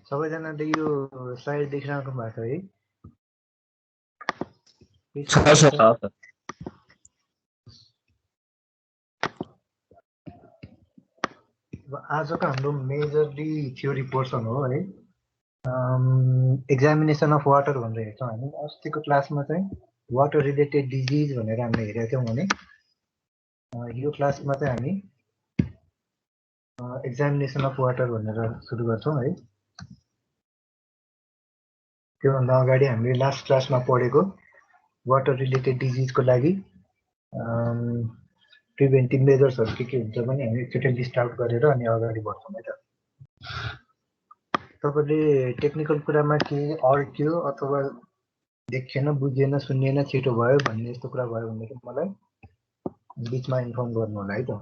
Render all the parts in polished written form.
सबैजनाले यो स्लाइड देखिराख्नु भएको छ है? छ सर। आजको हाम्रो मेजरली थ्योरी पोर्सन हो है। एक्जामिनेसन अफ वाटर भनेर हेर्छौँ हामी। अस्तिको क्लासमा चाहिँ वाटर रिलेटेड डिजिज भनेर हामीले हेरेका थियौँ भने यो क्लासमा चाहिँ हामी एक्जामिनेसन अफ वाटर भनेर सुरु गर्छौँ है। त्योभन्दा अगाडि हामीले लास्ट क्लासमा पढेको वाटर रिलेटेड डिजिजको लागि प्रिभेन्टिभ मेजर्सहरू के हुन्छ भने हामी एकचोटि लिस्ट आउट गरेर अनि अगाडि बढ्छौँ है त। तपाईँले टेक्निकल कुरामा के अड्क्यो अथवा देखेन, बुझेन, सुनिएन, छिटो भयो भन्ने यस्तो कुरा भयो भनेदेखि मलाई बिचमा इन्फर्म गर्नु होला है त।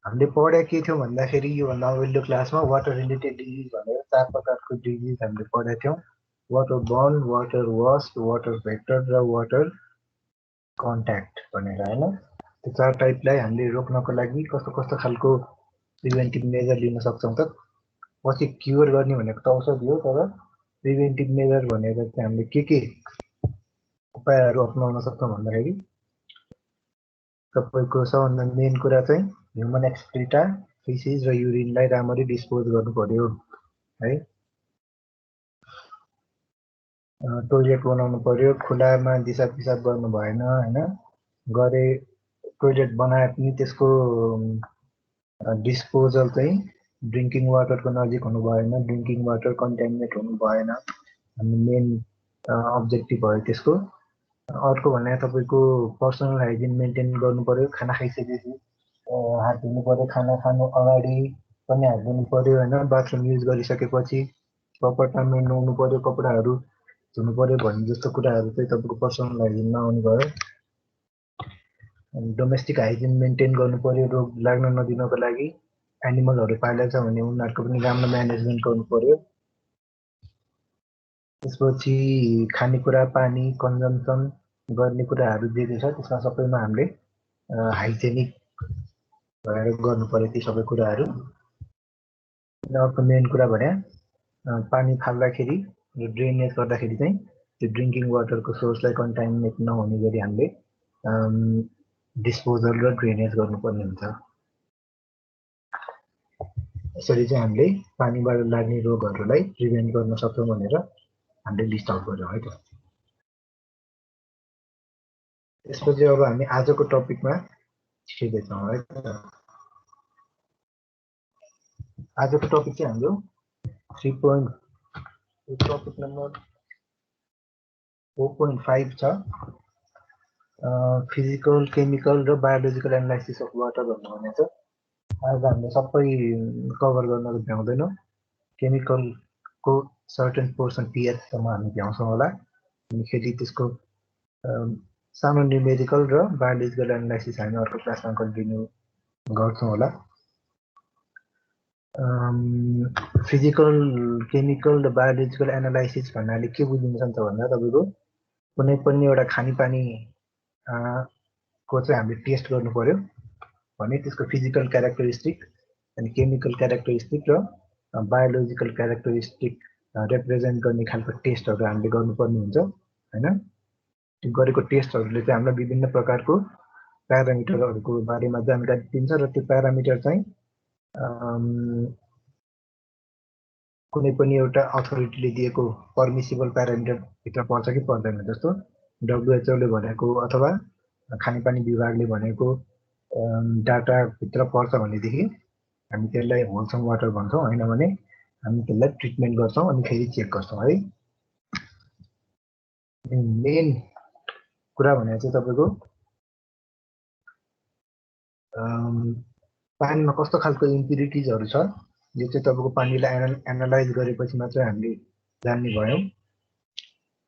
हामीले पढे के थियो भन्दाखेरि योभन्दा अगाडिको क्लासमा वाटर रिलेटेड डिजिज भनेर 4 प्रकारको डिजिज हामीले पढेका थियौँ। Water burn, water vast, water vector र वाटर कन्ट्याक्ट भनेर हैन। त्यो 4 टाइपलाई हामीले रोक्नको लागि कस्तो कस्तो खालको प्रिभेन्टिभ मेजर लिन सक्छौँ त। पछि क्युर गर्ने भनेको त औषधि हो, तर प्रिभेन्टिभ मेजर भनेर चाहिँ हामीले के उपायहरू अपनाउन सक्छौँ भन्दाखेरि तपाईँको सबभन्दा मेन कुरा चाहिँ ह्युमन एक्सक्रिटा, फिसिज र युरिनलाई राम्ररी डिस्पोज गर्नु पर्यो है। टोइलेट बनाउनु पर्यो, खुलामा दिसा पिसाब गर्नु भएन हैन। गरे टोइलेट बनाए पनि त्यसको डिस्पोजल चाहिँ ड्रिङ्किङ वाटरको नजिक हुनु भएन, ड्रिङ्किङ वाटर कन्ट्यामिनेट हुनु भएन। हामी मेन अब्जेक्टिभ भयो त्यसको। अर्को भने तपाईँको पर्सनल हाइजिन मेन्टेन गर्नु पर्यो। खाना खाइसकेपछि हात धुनु पर्यो, खाना खानु अगाडि पनि हात धुनु पर्यो हैन। बाथरुम युज गरिसकेपछि प्रपर टाइममा नुहाउनु पर्यो, कपडाहरू धुनु पर्यो भन्ने जस्तो कुराहरू चाहिँ तपाईँको पर्सनल हाइजिनमा आउनु भयो। डोमेस्टिक हाइजिन मेन्टेन गर्नु पर्यो रोग लाग्न नदिनको लागि। एनिमलहरू पालेको छ भने उनीहरूको पनि राम्रो म्यानेजमेन्ट गर्नु पर्यो। त्यसपछि खानेकुरा, पानी कन्जम्सन गर्ने कुराहरू जे छ त्यसमा सबैमा हामीले हाइजेनिक भएर गर्नु पर्यो ती सबै कुराहरू। अर्को मेन कुरा भने पानी फाल्दाखेरि र ड्रेनेज गर्दाखेरि चाहिँ त्यो ड्रिङ्किङ वाटरको सोर्सलाई कन्टामिनेट नहुने गरी हामीले डिस्पोजल र ड्रेनेज गर्नुपर्ने हुन्छ। यसरी चाहिँ हामीले पानीबाट लाग्ने रोगहरूलाई प्रिभेन्ट गर्न सक्छौँ भनेर हामीले लिस्ट आउट गर्यौँ है त। त्यसपछि अब हामी आजको टपिकमा छिर्दैछौँ है त। आजको टपिक चाहिँ हाम्रो 3. टपिक नम्बर 4.5 छ। फिजिकल, केमिकल र बायोलोजिकल एनालाइसिस अफ वाटर भन्नु भनेको छ। आज हामीले सबै कभर गर्न भ्याउँदैनौँ। केमिकलको सर्टेन पोर्सन पीएचसम्म हामी भ्याउँछौँ होला। अनि फेरि त्यसको सानो न्युमेरिकल र बायोलोजिकल एनालाइसिस हामी अर्को क्लासमा कन्टिन्यू गर्छौँ होला। फिजिकल, केमिकल र बायोलोजिकल एनालाइसिस भन्नाले के बुझिन्छ त भन्दा तपाईँको कुनै पनि एउटा खानेपानी को चाहिँ हामीले टेस्ट गर्नु पर्यो भने त्यसको फिजिकल क्यारेक्टरिस्टिक अनि केमिकल क्यारेक्टरिस्टिक र बायोलोजिकल क्यारेक्टरिस्टिक रिप्रेजेन्ट गर्ने खालको टेस्टहरू हामीले गर्नुपर्ने हुन्छ हैन। त्यो गरेको टेस्टहरूले चाहिँ हामीलाई विभिन्न प्रकारको प्यारामिटरहरूको बारेमा जानकारी दिन्छ र त्यो प्यारामिटर चाहिँ कुनै पनि एउटा अथोरिटीले दिएको पर्मिसिबल प्यारामिटर भित्र पर्छ कि पर्दैन। जस्तो WHO ले भनेको अथवा खानेपानी विभागले भनेको डाटा भित्र पर्छ भनेदेखि हामी त्यसलाई होलसम वाटर भन्छौँ, हैन भने हामी त्यसलाई ट्रिटमेन्ट गर्छौँ अनि फेरि चेक गर्छौँ है। मेन कुरा भने चाहिँ तपाईँको पानीमा कस्तो खालको इम्प्युरिटिजहरू छ यो चाहिँ तपाईँको पानीलाई एनालाइज गरेपछि मात्र हामीले जान्ने भयौँ।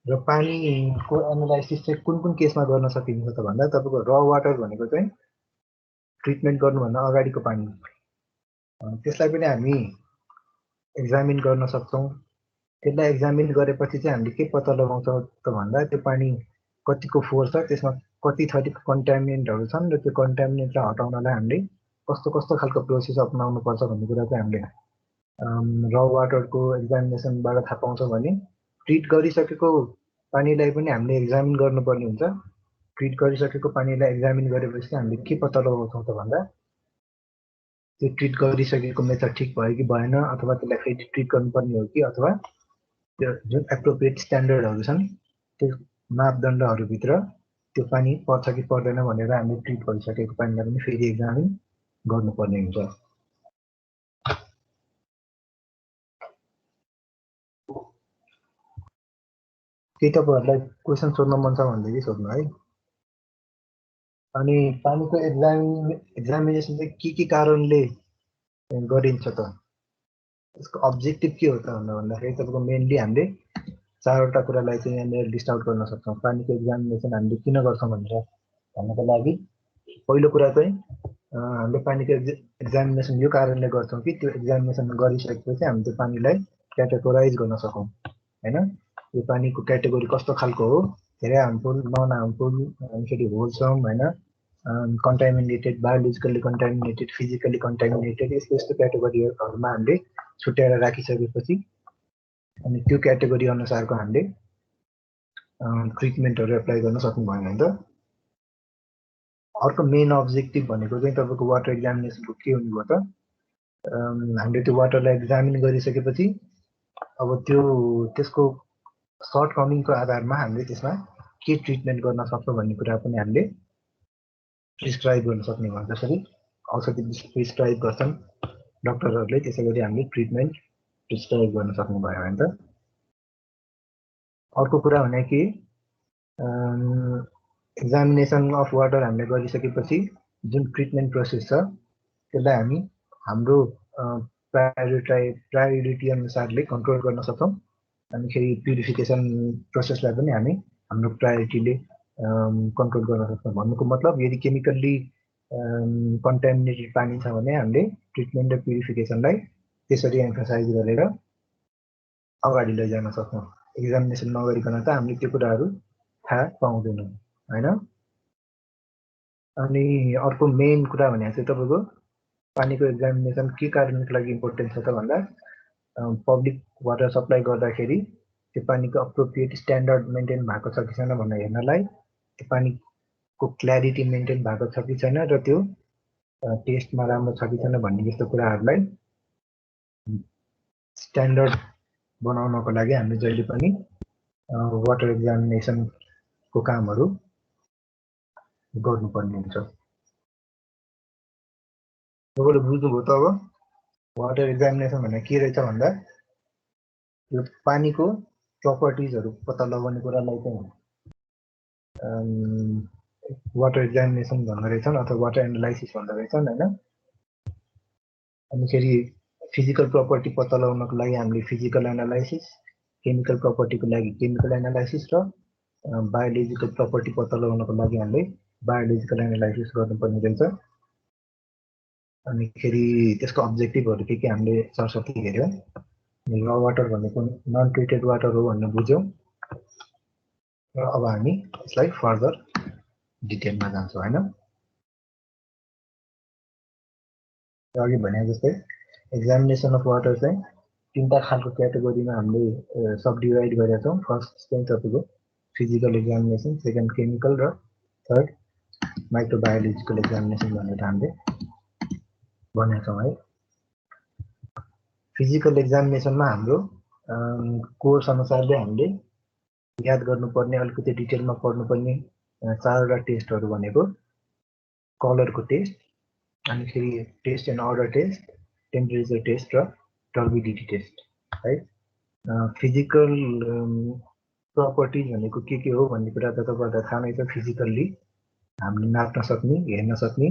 र पानीको एनालाइसिस चाहिँ कुन केसमा गर्न सकिन्छ त भन्दा तपाईँको र वाटर भनेको चाहिँ ट्रिटमेन्ट गर्नुभन्दा अगाडिको पानी, त्यसलाई पनि हामी एक्जामिन गर्न सक्छौँ। त्यसलाई एक्जामिन गरेपछि चाहिँ हामीले के पत्ता लगाउँछौँ त भन्दा त्यो पानी कतिको फोहोर छ, त्यसमा कति थरीको कन्टामिनेन्टहरू छन् र त्यो कन्टामिनेन्टलाई हटाउनलाई हामीले कस्तो कस्तो खालको प्रोसेस अपनाउनु पर्छ भन्ने कुरा चाहिँ हामीले र वाटरको एक्जामिनेसनबाट थाहा पाउँछौँ भने ट्रिट गरिसकेको पानीलाई पनि हामीले एक्जामिन गर्नुपर्ने हुन्छ। ट्रिट गरिसकेको पानीलाई एक्जामिन गरेपछि हामीले के पत्ता लगाउँछौँ त भन्दा त्यो ट्रिट गरिसकेको मेथड ठिक भयो कि भएन, अथवा त्यसलाई फेरि ट्रिट गर्नुपर्ने हो कि, अथवा त्यो जुन एप्रोप्रिएट स्ट्यान्डर्डहरू छन् त्यो मापदण्डहरूभित्र त्यो पानी पर्छ कि पर्दैन भनेर हामीले ट्रिट गरिसकेको पानीलाई पनि फेरि एक्जामिन गर्नुपर्ने हुन्छ। केही तपाईँहरूलाई क्वेसन सोध्न मन छ भनेदेखि सोध्नु है। अनि पानीको एक्जामिनेसन चाहिँ के कारणले गरिन्छ त, यसको अब्जेक्टिभ के हो त भन्दाखेरि तपाईँको मेनली हामीले चारवटा कुरालाई चाहिँ यहाँनिर लिस्ट आउट गर्न सक्छौँ। पानीको एक्जामिनेसन हामीले किन गर्छौँ भनेर भन्नको लागि पहिलो कुरा चाहिँ हामीले पानीको एक्जामिनेसन यो कारणले गर्छौँ कि त्यो एक्जामिनेसन गरिसकेपछि हामी त्यो पानीलाई क्याटेगोराइज गर्न सकौँ होइन। यो पानीको क्याटेगोरी कस्तो खालको हो, धेरै हार्मफुल, नन हार्मफुल, फेरि होलसम होइन, contaminated, biologically contaminated, physically contaminated, यस्तो यस्तो क्याटेगोरीहरूमा हामीले छुट्याएर राखिसकेपछि अनि त्यो क्याटेगोरी अनुसारको हामीले ट्रिटमेन्टहरू एप्लाई गर्न सक्नुभयो भने त। अर्को मेन अब्जेक्टिभ भनेको चाहिँ तपाईँको वाटर एक्जामिनेसनको के हुनुभयो त, हामीले त्यो वाटरलाई एक्जामिन गरिसकेपछि अब त्यसको सर्ट कमिङको आधारमा हामीले त्यसमा के ट्रिटमेन्ट गर्न सक्छौँ भन्ने कुरा पनि हामीले प्रिस्क्राइब गर्न सक्ने भयो। जसरी औषधि प्रिस्क्राइब गर्छन् डक्टरहरूले, त्यसै गरी हामीले ट्रिटमेन्ट प्रिस्क्राइब गर्न सक्नुभयो भने त। अर्को कुरा भने कि एक्जामिनेसन अफ वाटर हामीले गरिसकेपछि जुन ट्रिटमेन्ट प्रोसेस छ त्यसलाई हामी हाम्रो प्रायोरिटी अनुसारले कन्ट्रोल गर्न सक्छौँ। अनिखेरि प्युरिफिकेसन प्रोसेसलाई पनि हामी हाम्रो प्रायोरिटीले कन्ट्रोल गर्न सक्छौँ। भन्नुको मतलब यदि केमिकल्ली कन्टामिनेटेड पानी छ भने हामीले ट्रिटमेन्ट र प्युरिफिकेसनलाई त्यसरी एम्फसाइज गरेर अगाडि लैजान सक्छौँ। एक्जामिनेसन नगरिकन त हामीले त्यो कुराहरू थाहा पाउँदैनौँ होइन। अनि अर्को मेन कुरा भने चाहिँ तपाईँको पानीको एक्जामिनेसन के कारणको लागि इम्पोर्टेन्ट छ त भन्दा पब्लिक वाटर सप्लाई गर्दाखेरि त्यो पानीको अप्रोप्रिएट स्ट्यान्डर्ड मेन्टेन भएको छ कि छैन भनेर हेर्नलाई, त्यो पानीको क्ल्यारिटी मेन्टेन भएको छ कि छैन र त्यो टेस्टमा राम्रो छ कि छैन भन्ने जस्तो कुराहरूलाई स्ट्यान्डर्ड बनाउनको लागि हामीले जहिले पनि वाटर एक्जामिनेसनको कामहरू गर्नुपर्ने हुन्छ। तपाईँले बुझ्नुभयो त अब वाटर एक्जामिनेसन भने के रहेछ भन्दा यो पानीको प्रपर्टिजहरू पत्ता लगाउने कुरालाई चाहिँ वाटर एक्जामिनेसन भन्दो रहेछन् अथवा वाटर एनालाइसिस भन्दो रहेछन् होइन। अनिखेरि फिजिकल प्रपर्टी पत्ता लगाउनको लागि हामीले फिजिकल एनालाइसिस, केमिकल प्रपर्टीको लागि केमिकल एनालाइसिस र बायोलोजिकल प्रपर्टी पत्ता लगाउनको लागि हामीले बायोलोजिकल एनालाइसिस गर्नुपर्ने रहेछ। अनिखेरि त्यसको अब्जेक्टिभहरू के हामीले सरस्वती हेऱ्यौँ। र वाटर भनेको नन ट्रिटेड वाटर हो भन्ने बुझ्यौँ र अब हामी यसलाई फर्दर डिटेलमा जान्छौँ होइन। अघि भने जस्तै एक्जामिनेसन अफ वाटर चाहिँ तीनटा खालको क्याटेगोरीमा हामीले सबडिभाइड गरेका छौँ। फर्स्ट चाहिँ तपाईँको फिजिकल एक्जामिनेसन, सेकेन्ड केमिकल र थर्ड माइक्रोबायोलोजिकल एक्जामिनेसन भनेर हामीले भनेका छौँ है। फिजिकल एक्जामिनेसनमा हाम्रो कोर्स अनुसारले हामीले याद गर्नुपर्ने, अलिकति डिटेलमा पढ्नुपर्ने चारवटा टेस्टहरू भनेको कलरको टेस्ट, अनिखेरि test and odour test, temperature test र टर्बिडिटी टेस्ट है। फिजिकल प्रपर्टिज भनेको के हो भन्ने कुरा त तपाईँहरूलाई थाहा नै छ। फिजिकल्ली हामीले नाप्न सक्ने, हेर्न सक्ने,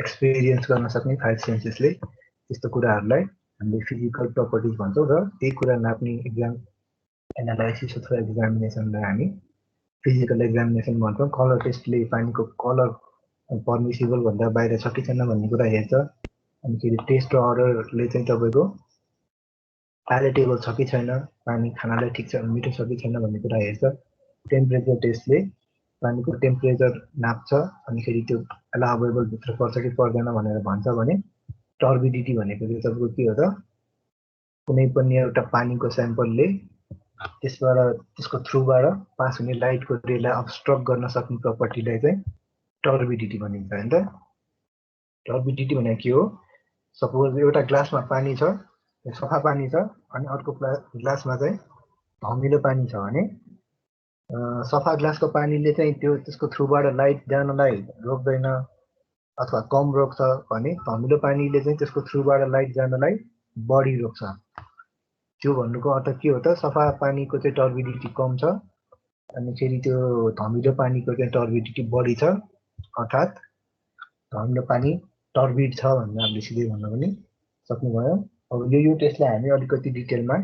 एक्सपिरियन्स गर्न सक्ने फाइभ सेन्सेसले त्यस्तो कुराहरूलाई हामीले फिजिकल प्रपर्टिज भन्छौँ र त्यही कुरा नाप्ने एक्जाम एनालाइसिस अथवा एक्जामिनेसनलाई हामी फिजिकल एक्जामिनेसन भन्छौँ। कलर टेस्टले पानीको कलर पर्मिसिबल भन्दा बाहिर छ कि छैन भन्ने कुरा हेर्छ। अनिखेरि टेस्ट र अर्डरले चाहिँ तपाईँको प्यालेटेबल छ कि छैन, पानी खानालाई ठिक छ, मिठो छ कि छैन भन्ने कुरा हेर्छ। टेम्परेचर टेस्टले पानीको टेम्परेचर नाप्छ अनि फेरि त्यो अलाउएबल भित्र पर्छ कि पर्दैन भनेर भन्छ भने टर्बिडिटी भनेको चाहिँ तपाईँको के हो त कुनै पनि एउटा पानीको स्याम्पलले त्यसको थ्रुबाट पास हुने लाइटको रेलाई अब्स्ट्रक्ट गर्न सक्ने प्रपर्टीलाई चाहिँ टर्बिडिटी भनिन्छ हैन त। टर्बिडिटी भनेको के हो सपोज एउटा ग्लासमा पानी छ सफा पानी छ अनि अर्को ग्लासमा चाहिँ धमिलो पानी छ भने सफा ग्लासको पानीले चाहिँ त्यसको थ्रुबाट लाइट जानलाई रोक्दैन अथवा कम रोक्छ भने धमिलो पानीले चाहिँ त्यसको थ्रुबाट लाइट जानलाई बढी रोक्छ। त्यो भन्नुको अर्थ के हो त सफा पानीको चाहिँ टर्बिडिटी कम छ अनि फेरि त्यो धमिलो पानीको चाहिँ टर्बिडिटी बढी छ अर्थात् धमिलो पानी टर्बिड छ भन्ने हामीले सिधै भन्न पनि सक्नुभयो। अब यो टेस्टलाई हामी अलिकति डिटेलमा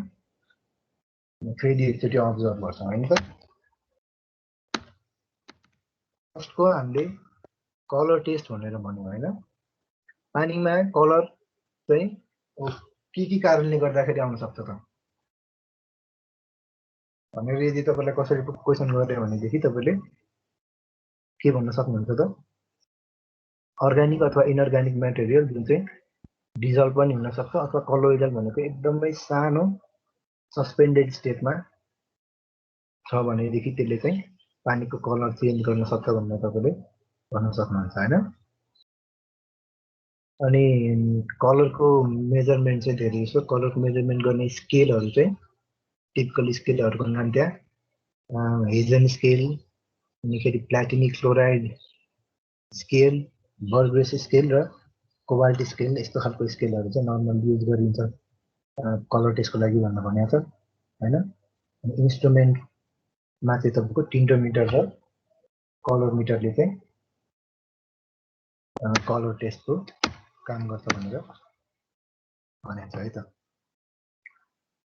फेरि एकचोटि अब्जर्भ गर्छौँ हैन त। फर्स्टको हामीले कलर टेस्ट भनेर भन्यौँ हैन। पानीमा कलर चाहिँ के कारणले गर्दाखेरि आउन सक्छ त भनेर यदि तपाईलाई कसरी क्वेशन गरे भनेदेखि तपाईले के भन्न सक्नुहुन्छ त अर्गानिक अथवा इनअर्गानिक मटेरियल जुन चाहिँ डिजल्भ पनि हुन सक्छ अथवा कलोइडल भनेको एकदमै सानो सस्पेन्डेड स्टेटमा छ भनेदेखि त्यसले चाहिँ पानीको कलर चेन्ज गर्न सक्छ भनेर तपाईले भन्न सक्नुहुन्छ हैन। अनि कलरको मेजरमेन्ट चाहिँ धेरै छ। कलरको मेजरमेन्ट गर्ने स्केलहरु चाहिँ टिपिकल स्केलहरुको नाम त्यहाँ हेजन स्केल अनि फेरि प्लाटिनिक क्लोराइड स्केल बर्गरेस स्केल र कोबाल्ट स्केल यस्तो खालको स्केलहरु चाहिँ नर्मल युज गरिन्छ कलर टेस्टको लागि भनेर भनेको छ हैन। इन्स्ट्रुमेन्टमा चाहिँ तपाईको टिन्टोमिटर र कलर मिटरले चाहिँ कलर टेस्टको काम गर्छ भनेर भनेको छ है त।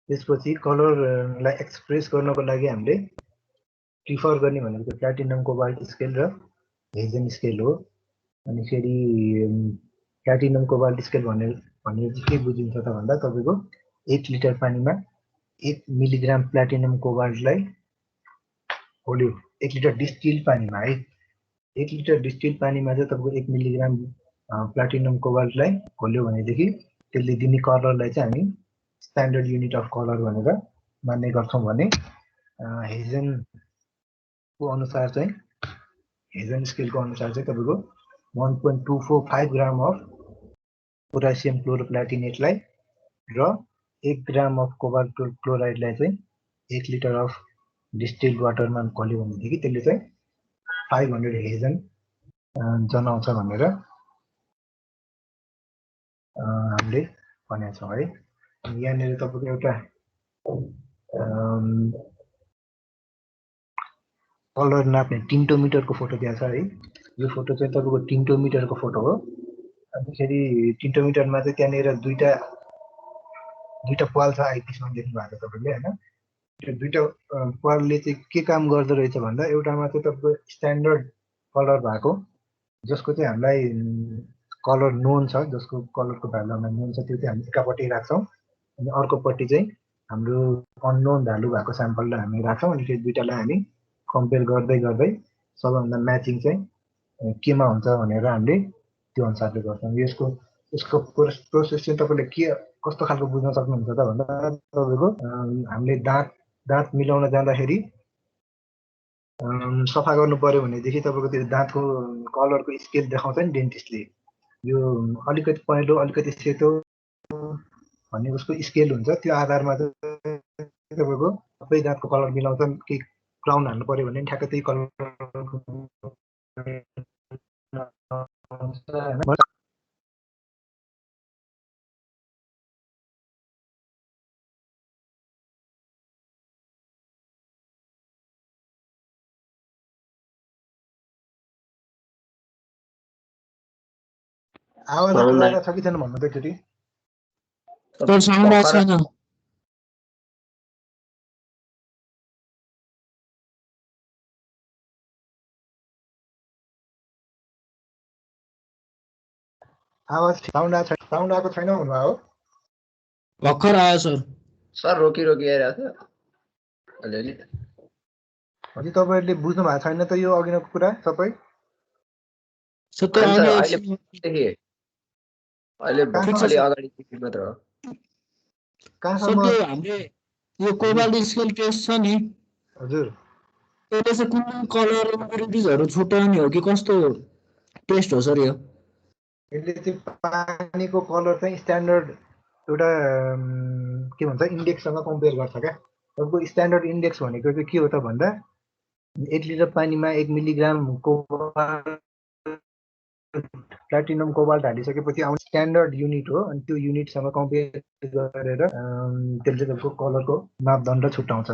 त्यसपछि कलरलाई एक्सप्रेस गर्नको लागि हामीले प्रिफर गर्ने भनेको प्लाटिनम कोबाल्ट स्केल र हेजन स्केल हो। अनि फेरि प्लाटिनम कोबाल्ट स्केल भनेर के बुझिन्छ त भन्दा तपाईको 1 लिटर पानीमा 1 मिलिग्राम प्लाटिनम कोबाल्टलाई खोल्यो 1 लिटर डिस्टिल पानीमा है 1 लिटर डिस्टिल पानीमा चाहिँ तपाईको 1 मिलिग्राम प्लाटिनम कोबाल्टलाई खोल्यो भनेदेखि त्यसले दिने कलरलाई चाहिँ हामी स्ट्यान्डर्ड युनिट अफ कलर भनेर मान्ने गर्छौं भने हेजनको अनुसार चाहिँ हेजन स्केलको अनुसार चाहिँ तपाईको 1.245 ग्राम अफ पोटासियम क्लोरोप्लाटिनेटलाई र 1 ग्राम अफ कोबाल्ट क्लोराइडलाई चाहिँ 1 लिटर अफ डिस्टिल्ड वाटरमा खोल्यो भनेदेखि त्यसले चाहिँ 500 हेजन जनाउँछ भनेर हामीले भनेका छौँ है। यहाँनिर तपाईको एउटा कलर नाप्ने टिन्टोमिटरको फोटो दिएको छ है। यो फोटो चाहिँ तपाईको टिन्टोमिटरको फोटो हो। अनि फेरि टिन्टोमिटरमा चाहिँ त्यहाँनिर दुईटा प्वाल छ आइपिसमा देख्नु भएको तपाईले हैन। त्यो दुईटा प्वालले चाहिँ के काम गर्दो रहेछ भन्दा एउटामा चाहिँ तपाईको स्ट्यान्डर्ड कलर भएको जसको चाहिँ हामीलाई कलर नोन छ जसको कलरको भ्यालु हामीलाई नोन छ त्यो चाहिँ हामी एकापट्टि राख्छौं अनि अर्कोपट्टि चाहिँ हाम्रो अननोन भ्यालु भएको स्याम्पललाई हामी राख्छौं अनि त्यो दुईटालाई हामी कम्पेयर गर्दै गर्दै सबैभन्दा म्याचिङ चाहिँ केमा हुन्छ भनेर हामीले त्यो अनुसारले गर्छौं। यसको प्रोसेस चाहिँ तपाईले के कस्तो खालको बुझ्न सक्नुहुन्छ त भन्दा तपाईको हामीले दाँत मिलाउन जाँदाखेरि सफा गर्नु पर्यो भनेदेखि तपाईको त्यो दाँतको कलरको स्केल देखाउँछ नि डेन्टिस्टले यो अलिकति पहेँलो अलिकति सेतो भन्ने उसको स्केल हुन्छ त्यो आधारमा चाहिँ तपाईको सबै दाँतको कलर मिलाउँछन् कि क्राउन हाल्नु पर्यो भने ठ्याक्कै त्यही कलर आवाज आएको छ कि छैन भन्नु त एकचोटि। साउन्ड आएको छैन। आवाज साउन्ड आएको छैन भन्नुभयो हो भर्खर आयो सर। सर रोकी आइरहेको छ अलिअलि। अनि तपाईहरुले बुझ्नु भएको छैन त यो अघिनको कुरा सबै? सो त्यो होइन सर, अहिले अहिले देखेँ। अहिले ठिक छ भर्खरै सर। अगाडि देखेँ मात्र हो। सर कहाँसम्म? त्यो हामीले यो कोबाल्ट स्केल टेस्ट छ नि, हजुर त्यसले चाहिँ कुन कुन कलर इम्प्युरिटिजहरू छुट्याउने हो कि कस्तो टेस्ट हो सर यो? यसले चाहिँ पानीको कलर चाहिँ स्ट्यान्डर्ड एउटा के भन्छ इन्डेक्ससँग कम्पेयर गर्छ क्या। तपाईँको स्ट्यान्डर्ड इन्डेक्स भनेको चाहिँ के हो त भन्दा 1 लिटर पानीमा 1 मिलिग्राम प्लाटिनम कोबाल्ट हालिसकेपछि आउने स्ट्यान्डर्ड युनिट हो। अनि त्यो युनिटसँग कम्पेयर गरेर त्यसले तपाईँको कलरको मापदण्ड छुट्याउँछ।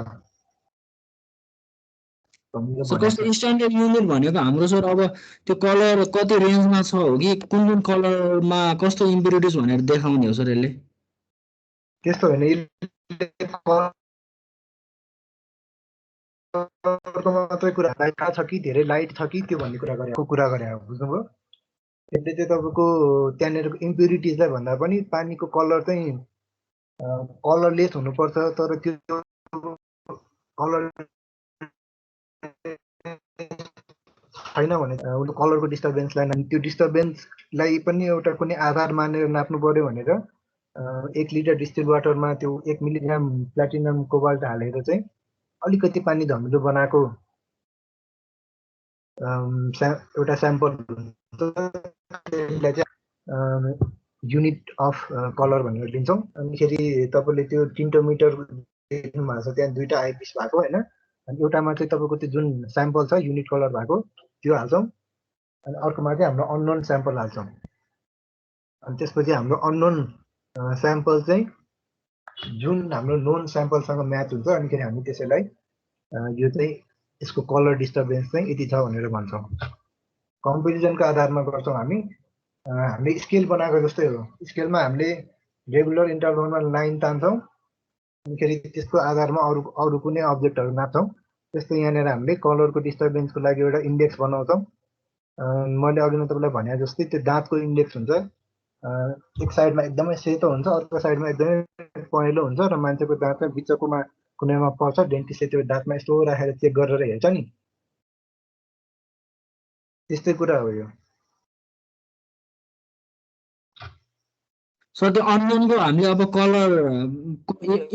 सर कस्तो स्ट्यान्डर्ड युनिट भनेको हाम्रो सर अब त्यो कलर कति रेन्जमा छ हो कि कुन कुन कलरमा कस्तो इम्प्युरिटिज भनेर देखाउने हो सर यसले? त्यस्तो होइन, कलरको मात्रै कुरा लाइट छ कि धेरै लाइट छ कि त्यो भन्ने कुरा गरे हो। बुझ्नुभयो? त्यसले चाहिँ तपाईँको त्यहाँनिरको इम्प्युरिटिजलाई भन्दा पनि पानीको कलर चाहिँ कलरलेस हुनुपर्छ, तर त्यो कलर छैन भने उसको कलरको डिस्टर्बेन्सलाई त्यो डिस्टर्बेन्सलाई पनि एउटा कुनै आधार मानेर नाप्नु पर्यो भनेर 1 लिटर डिस्टिल वाटरमा त्यो 1 मिलिग्राम प्लाटिनम कोबाल्ट हालेर चाहिँ अलिकति पानी धमिलो बनाएको एउटा स्याम्पल युनिट अफ कलर भनेर लिन्छौँ। अनिखेरि तपाईँले त्यो टिन्टोमिटर देख्नु भएको छ, त्यहाँ दुईवटा आइपिस भएको होइन। अनि एउटामा चाहिँ तपाईँको त्यो जुन स्याम्पल छ युनिट कलर भएको त्यो हाल्छौँ, अनि अर्कोमा चाहिँ हाम्रो अननोन स्याम्पल हाल्छौँ। अनि त्यसपछि हाम्रो अननोन स्याम्पल चाहिँ जुन हाम्रो नोन स्याम्पलसँग म्याच हुन्छ, अनिखेरि हामी त्यसैलाई यो चाहिँ यसको कलर डिस्टर्बेन्स चाहिँ यति छ भनेर भन्छौँ। कम्पेरिजनको आधारमा गर्छौँ हामीले स्केल बनाएको जस्तै हो। स्केलमा हामीले रेगुलर इन्टरभलमा लाइन तान्छौँ, अनिखेरि त्यसको आधारमा अरू कुनै अब्जेक्टहरू नाप्छौँ। त्यस्तो यहाँनिर हामीले कलरको डिस्टर्बेन्सको लागि एउटा इन्डेक्स बनाउँछौँ। मैले अघि नै तपाईँलाई भने जस्तै त्यो दाँतको इन्डेक्स हुन्छ। एक साइडमा एकदमै सेतो हुन्छ, अर्को साइडमा एकदमै पहेँलो हुन्छ र मान्छेको दाँत बिचकोमा कुनैमा पर्छ। डेन्टिस्टले त्यो दाँतमा यस्तो राखेर चेक गरेर हेर्छ नि, त्यस्तै कुरा हो यो। सर त्यो अननोनको हामीले अब कलर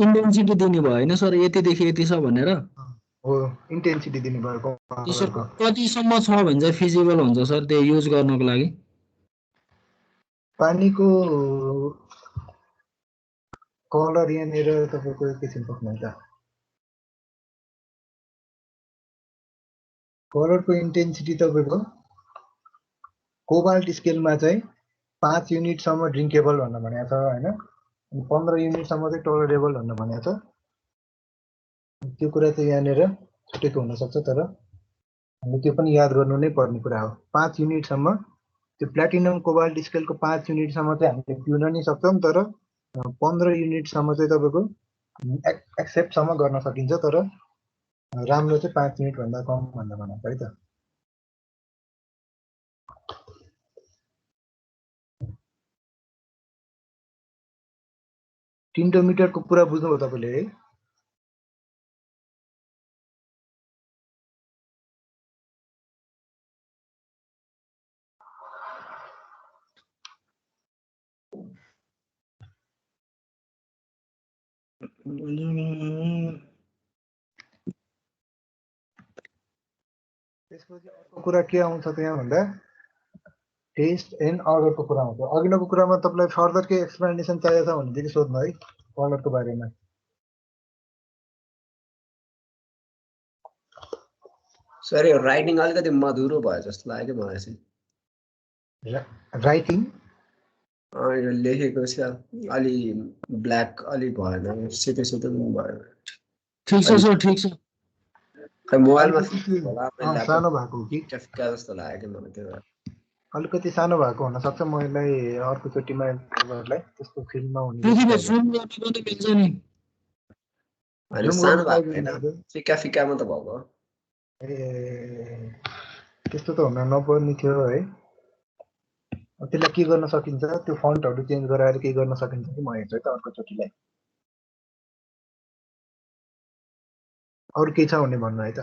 इन्टेन्सिटी दिने भयो होइन सर, यतिदेखि यति छ भनेर? हो, इन्टेन्सिटी दिनुभएको त्यसको कतिसम्म छ भने चाहिँ फिजिबल हुन्छ सर त्यो युज गर्नको लागि? पानीको कलर यहाँनिर तपाईँको एकैछिन पक्नुहुन्छ। कलरको इन्टेन्सिटी तपाईँको कोबाल्ट स्केलमा चाहिँ 5 युनिटसम्म ड्रिङ्केबल भनेर भनेको छ होइन। 15 युनिटसम्म चाहिँ टलरेबल भनेर भनेको छ। त्यो कुरा चाहिँ यहाँनिर छुटेको हुनसक्छ, तर हामीले त्यो पनि याद गर्नु नै पर्ने कुरा हो। 5 युनिटसम्म त्यो प्लाटिनम कोबाल्ट स्केलको 5 युनिटसम्म चाहिँ हामीले पिउन नि सक्छौँ, तर 15 युनिटसम्म चाहिँ तपाईँको एक्सेप्टसम्म गर्न सकिन्छ, तर राम्रो चाहिँ 5 युनिटभन्दा कम भनेर भनेको है त। टिन्टोमिटरको कुरा बुझ्नुभयो तपाईँले है? त्यसपछि अर्को कुरा के आउँछ त्यहाँ भन्दा टेस्ट एन्ड अर्डरको कुरा आउँछ। अघिल्लोको कुरामा तपाईँलाई फर्दर केही एक्सप्लेनेसन चाहिएको छ भनेदेखि सोध्नु है कलरको बारेमा। सर यो राइटिङ अलिकति मधुरो भयो जस्तो लाग्यो मलाई चाहिँ। राइटिङ यो लेखेको चाहिँ अलि ब्ल्याक अलि भएन, सेतो सेतो पनि भयो। ठिक छ सर, ठिक छ। खै मोबाइलमा सानो भएको हो कि फिक्का जस्तो लाग्यो कि मलाई त्यो। अलिकति सानो भएको हुनसक्छ। म यसलाई अर्कोचोटिमा तपाईँहरूलाई त्यस्तो फिल्डमा हुने जुम गर्न पनि मिल्छ नि। होइन सानो भएको होइन, फिक्का फिक्का मात्र भएको। ए त्यस्तो त हुन नपर्ने थियो है। त्यसलाई के गर्न सकिन्छ, त्यो फन्टहरू चेन्ज गराएर के गर्न सकिन्छ कि म हेर्छु है त अर्कोचोटिलाई। अरू के छ भने भन्नु है त।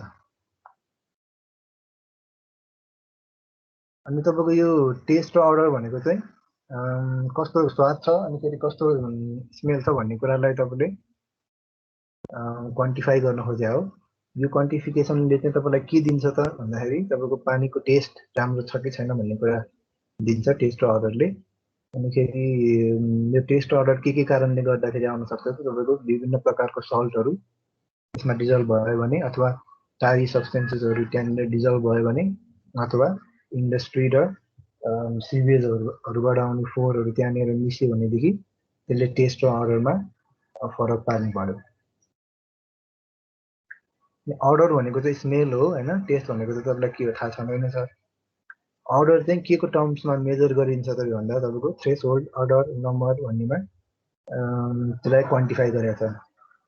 अनि तपाईँको यो टेस्ट र अर्डर भनेको चाहिँ कस्तो स्वाद छ अनि फेरि कस्तो स्मेल छ भन्ने कुरालाई तपाईँले क्वान्टिफाई गर्न खोजे हो। यो क्वान्टिफिकेसनले चाहिँ तपाईँलाई के दिन्छ त भन्दाखेरि तपाईँको पानीको टेस्ट राम्रो छ कि छैन भन्ने कुरा दिन्छ टेस्ट र अर्डरले। अनिखेरि यो टेस्ट अर्डर के कारणले गर्दाखेरि आउन सक्छ त तपाईँको विभिन्न प्रकारको सल्टहरू त्यसमा डिजल्भ भयो भने अथवा टारी सब्सटेन्सेसहरू त्यहाँनिर डिजल्भ भयो भने अथवा इन्डस्ट्री र सिवेजहरूबाट आउने फोहोरहरू त्यहाँनिर मिस्यो भनेदेखि त्यसले टेस्ट र अर्डरमा फरक पार्नु पर्यो। अर्डर भनेको चाहिँ स्मेल हो होइन, टेस्ट भनेको चाहिँ तपाईँलाई के हो थाहा छैन सर। अर्डर चाहिँ के को टर्म्समा मेजर गरिन्छ त भन्दा तपाईँको थ्रेस होल्ड अर्डर नम्बर भन्नेमा त्यसलाई क्वान्टिफाई गरेको छ।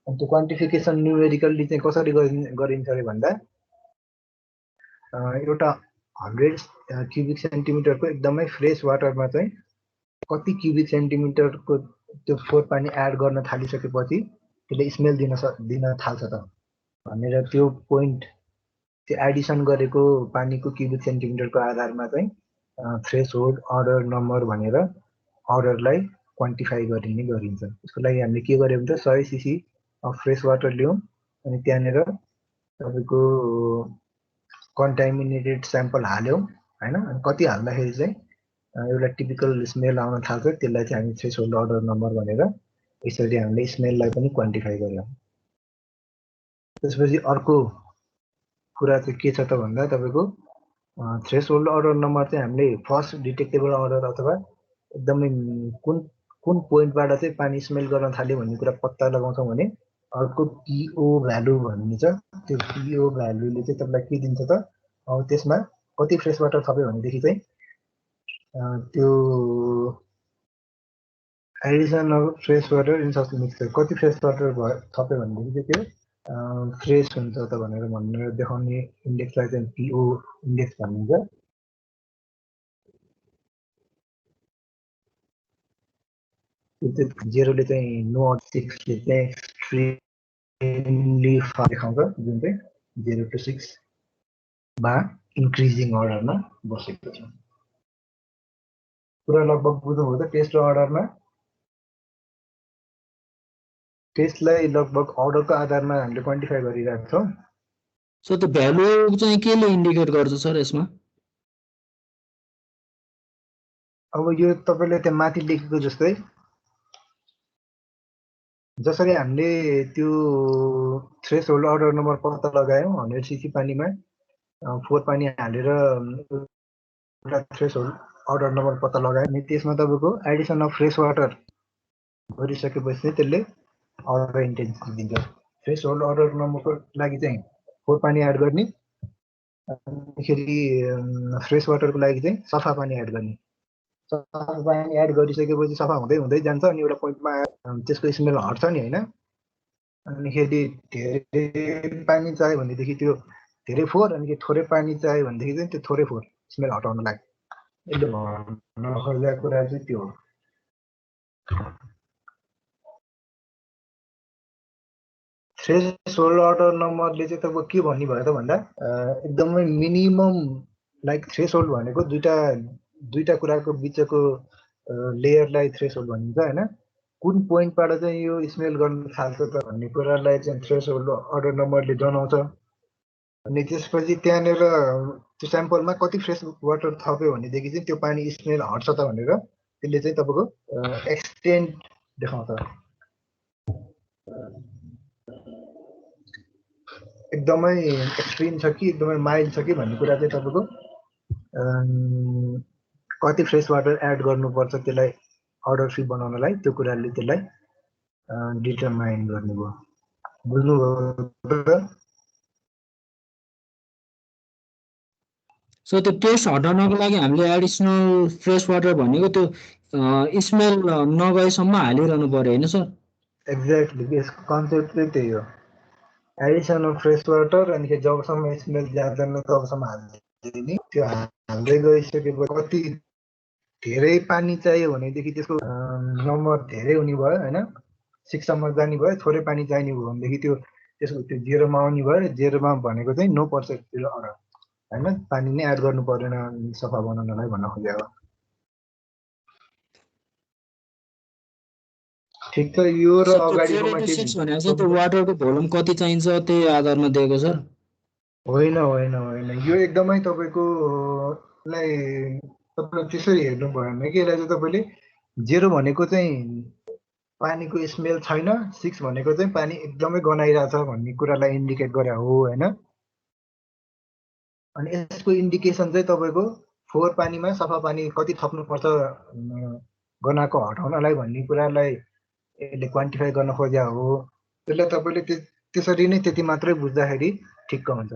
अनि त्यो क्वान्टिफिकेसन न्युमेरिकल्ली चाहिँ कसरी गरिन्छ अरे भन्दा एउटा 100 क्युबिक सेन्टिमिटरको एकदमै फ्रेस वाटरमा चाहिँ कति क्युबिक सेन्टिमिटरको त्यो फोहोर पानी एड गर्न थालिसकेपछि त्यसले स्मेल दिन थाल्छ त भनेर त्यो पोइन्ट त्यो एडिसन गरेको पानीको क्युबिक सेन्टिमिटरको आधारमा चाहिँ थ्रेस होल्ड अर्डर नम्बर भनेर अर्डरलाई क्वान्टिफाई गरिने गरिन्छ। त्यसको लागि हामीले के गर्यौँ त 100 cc अफ फ्रेस वाटर ल्याउँ अनि त्यहाँनिर तपाईँको कन्टामिनेटेड स्याम्पल हाल्यौँ होइन। अनि कति हाल्दाखेरि चाहिँ एउटा टिपिकल स्मेल आउन थाल्छ त्यसलाई चाहिँ हामी थ्रेस होल्ड अर्डर नम्बर भनेर यसरी हामीले स्मेललाई पनि क्वान्टिफाई गर्यौँ। त्यसपछि अर्को कुरा चाहिँ के छ त भन्दा तपाईँको थ्रेस होल्ड अर्डर नम्बर चाहिँ हामीले फर्स्ट डिटेक्टेबल अर्डर अथवा एकदमै कुन पोइन्टबाट चाहिँ पानी स्मेल गर्न थाल्यो भन्ने कुरा पत्ता लगाउँछौँ भने अर्को पिओ भ्यालु भन्ने छ। त्यो पिओ भ्यालुले चाहिँ तपाईँलाई के दिन्छ त अब त्यसमा कति फ्रेस वाटर थप्यो भनेदेखि चाहिँ त्यो Edison of fresh water in such mixture कति फ्रेस वाटर थप्यो भनेदेखि चाहिँ त्यो फ्रेस हुन्छ त भनेर देखाउने इन्डेक्सलाई चाहिँ पिओ इन्डेक्स भनिन्छ। जेरोले चाहिँ नो 6ले चाहिँ एक्सट्रिमली फार देखाउँछ जुन चाहिँ 0 to 6 मा इन्क्रिजिङ अर्डरमा बसेको छ। कुरा लगभग बुझ्नुभयो त टेस्ट र अर्डरमा। टेस्टलाई लगभग अर्डरको आधारमा हामीले क्वान्टिफाई गरिरहेको छौँ। सो त्यो भ्यालु चाहिँ केले इन्डिकेट गर्छ सर यसमा? अब यो तपाईँले त्यहाँ माथि लेखेको जस्तै जसरी हामीले त्यो थ्रेस होल्ड अर्डर नम्बर पत्ता लगायौँ 100 cc पानीमा फोहोर पानी हालेर एउटा थ्रेस होल्ड अर्डर नम्बर पत्ता लगायो अनि त्यसमा तपाईँको एडिसन अफ फ्रेस वाटर गरिसकेपछि चाहिँ त्यसले अर्डर इन्टेन्सिटी दिन्छ। फ्रेस होल्ड अर्डर नम्बरको लागि चाहिँ फोहोर पानी एड गर्ने अनिखेरि फ्रेस वाटरको लागि चाहिँ सफा पानी एड गर्ने। सफा पानी एड गरिसकेपछि सफा हुँदै हुँदै जान्छ अनि एउटा पोइन्टमा त्यसको स्मेल हट्छ नि होइन। अनिखेरि धेरै पानी चाहियो भनेदेखि त्यो धेरै फोहोर अनि थोरै पानी चाहियो भनेदेखि चाहिँ त्यो थोरै फोहोर स्मेल हटाउन लाग्छ। यसले भन्न खोजेको कुरा चाहिँ त्यो हो। थ्रेस होल्ड अर्डर नम्बरले चाहिँ तपाईँको के भन्नुभयो त भन्दा एकदमै मिनिमम लाइक थ्रेस होल्ड भनेको दुईटा कुराको बिचको लेयरलाई थ्रेस होल्ड भनिन्छ होइन। कुन पोइन्टबाट चाहिँ यो स्मेल गर्न थाल्छ त भन्ने कुरालाई चाहिँ थ्रेस होल्ड अर्डर नम्बरले जनाउँछ। अनि त्यसपछि त्यहाँनिर त्यो स्याम्पलमा कति फ्रेस वाटर थप्यो भनेदेखि चाहिँ त्यो पानी स्मेल हट्छ त भनेर त्यसले चाहिँ तपाईँको एक्सटेन्ट देखाउँछ। एकदमै एक्सट्रिम छ कि एकदमै माइल्ड छ कि भन्ने कुरा चाहिँ तपाईँको कति फ्रेस वाटर एड गर्नुपर्छ त्यसलाई अर्डर फ्री बनाउनलाई त्यो कुराले त्यसलाई डिटरमाइन गर्नुभयो। बुझ्नुभयो? सो त्यो टेस्ट हटाउनको लागि हामीले एडिसनल फ्रेस वाटर भनेको त्यो स्मेल नगएसम्म हालिरहनु पर्यो होइन सर? एक्ज्याक्टली यसको कन्सेप्ट चाहिँ त्यही हो। एडिसनल फ्रेस वाटर अनि जबसम्म स्मेल जाँदैन तबसम्म हाल्दिने। त्यो हाल्दै गइसकेपछि कति धेरै पानी चाहियो भनेदेखि त्यसको नम्बर धेरै हुने भयो होइन। 6 सम्म जाने भयो। थोरै पानी चाहिने भयो भनेदेखि त्यसको 0मा आउने भयो। 0मा भनेको चाहिँ नो पर्सेन्ट अर्डर हैन, पानी नै एड गर्नु पर्दैन सफा बनाउनलाई भन्न खोजेको। ठिक छ, यो र सर त्यो अगाडिकोमा के 486 भनेको चाहिँ त्यो वाटरको भोल्युम कति चाहिन्छ त्यही आधारमा दिएको सर? होइन होइन होइन, यो एकदमै तपाईँको लाई तपाईँले त्यसरी हेर्नु भएन कि यसलाई चाहिँ तपाईँले 0 भनेको चाहिँ पानीको स्मेल छैन, 6 भनेको चाहिँ पानी एकदमै गनाइरहेछ भन्ने कुरालाई इन्डिकेट गरे हो हैन। अनि यसको इन्डिकेसन चाहिँ तपाईँको 4 पानीमा सफा पानी कति थप्नुपर्छ गनाको हटाउनलाई भन्ने कुरालाई यसले क्वान्टिफाई गर्न खोजेको हो। त्यसलाई तपाईँले त्यसरी नै त्यति मात्रै बुझ्दाखेरि ठिक्क हुन्छ।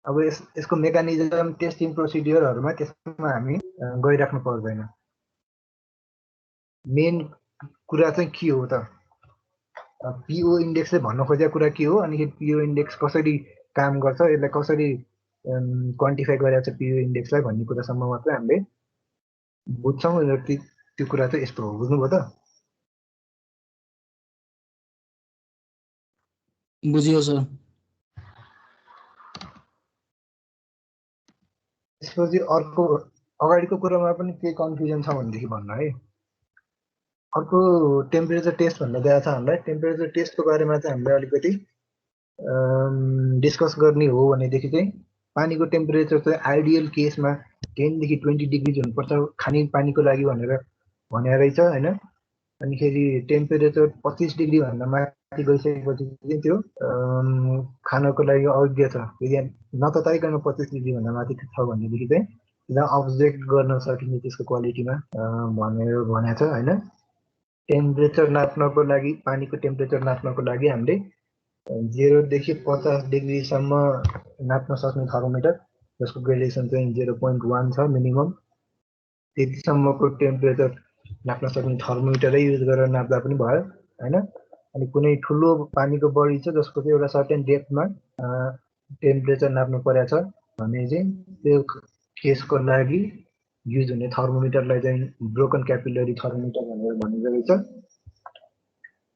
अब यसको मेकानिजम टेस्टिङ प्रोसिडियरहरुमा त्यसमा हामी गइराख्नु पर्दैन। मेन कुरा चाहिँ के हो त, पिओ इन्डेक्स चाहिँ भन्न खोजेको कुरा के हो, अनि पिओ इन्डेक्स कसरी काम गर्छ, यसलाई कसरी क्वान्टिफाई गरेको छ पिओ इन्डेक्सलाई भन्ने कुरासम्म मात्रै हामीले बुझ्छौँ। र त्यो कुरा चाहिँ यस्तो हो, बुझ्नुभयो त? बुझियो सर। त्यसपछि अर्को अगाडिको कुरामा पनि केही कन्फ्युजन छ भनेदेखि भन्नु है। अर्को टेम्परेचर टेस्ट भन्ने दिएको छ हामीलाई। टेम्परेचर टेस्टको बारेमा चाहिँ हामीले अलिकति डिस्कस गर्ने हो भनेदेखि चाहिँ पानीको टेम्परेचर चाहिँ आइडियल केसमा 10 देखि 20 डिग्री हुनुपर्छ खाने पानीको लागि भनेर भने रहेछ हैन। अनिखेरि टेम्परेचर 25 डिग्री भन्दा माथि गइसकेपछि चाहिँ त्यो खानको लागि अयोग्य छ। यदि नतताइकन 25 डिग्री भन्दा माथि छ भनेदेखि चाहिँ त्यसलाई अब्जेक्ट गर्न सकिने त्यसको क्वालिटीमा भनेर भनेको छ हैन। टेम्परेचर नाप्नको लागि, पानीको टेम्परेचर नाप्नको लागि हामीले 0 देखि 50 डिग्रीसम्म नाप्न सक्ने थर्मोमिटर, जसको ग्रेजुएसन चाहिँ 0.1 छ मिनिमम, त्यतिसम्मको टेम्परेचर नाप्न सक्ने थर्मोमिटरै युज गरेर नाप्दा पनि भयो हैन। अनि कुनै ठुलो पानीको बडी छ जसको चाहिँ एउटा सर्टेन डेप्थमा टेम्परेचर नाप्नु परेको छ भने चाहिँ त्यो केसको लागि युज हुने थर्मोमिटरलाई चाहिँ ब्रोकन क्यापिलरी थर्मोमिटर भनेर भनिएको रहेछ।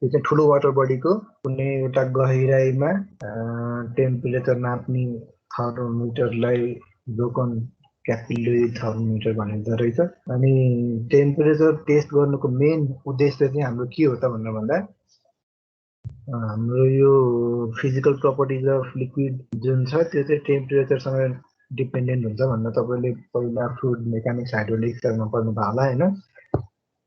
त्यो चाहिँ ठुलो वाटर बडीको कुनै एउटा गहिराइमा टेम्परेचर नाप्ने थर्मोमिटरलाई ब्रोकन क्यापिलरी थर्मोमिटर भनिँदो रहेछ। अनि टेम्परेचर टेस्ट गर्नुको मेन उद्देश्य चाहिँ हाम्रो के हो त भन्दा हाम्रो यो फिजिकल प्रपर्टिज अफ लिक्विड जुन छ त्यो चाहिँ टेम्परेचरसँग डिपेन्डेन्ट हुन्छ भन्न तपाईँले पहिला फ्लुइड मेकानिक्स हाइड्रोलिक्समा पढ्नुभयो होला हैन।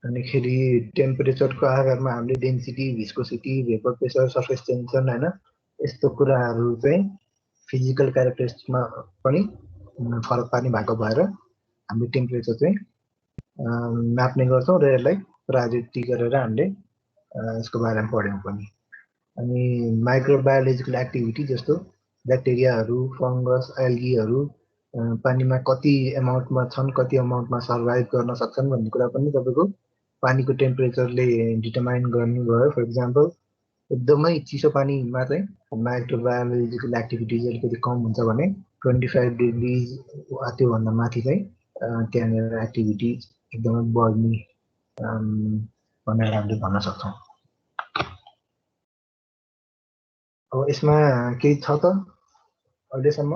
अनिखेरि टेम्परेचरको आधारमा हामीले density, viscosity, vapour pressure, surface tension हैन, यस्तो कुराहरू चाहिँ फिजिकल क्यारेक्टरिस्टिक्समा पनि फरक पार्ने भएको भएर हामीले टेम्परेचर चाहिँ नाप्ने गर्छौँ र यसलाई प्रायोरिटी गरेर हामीले यसको बारेमा पढ्यौँ पनि। अनि माइक्रोबायोलोजिकल एक्टिभिटी जस्तो ब्याक्टेरियाहरू, फङ्गस, एल्गीहरू पानीमा कति एमाउन्टमा छन्, कति एमाउन्टमा सर्भाइभ गर्न सक्छन् भन्ने कुरा पनि तपाईँको पानीको टेम्परेचरले डिटरमाइन गर्ने भयो। फर इक्जाम्पल एकदमै चिसो पानीमा चाहिँ माइक्रोबायोलोजिकल एक्टिभिटिज अलिकति कम हुन्छ भने 25 डिग्री त्योभन्दा माथि चाहिँ त्यहाँनिर एक्टिभिटी एकदमै बढ्ने भनेर हामीले भन्न सक्छौँ। अब यसमा केही छ त अहिलेसम्म?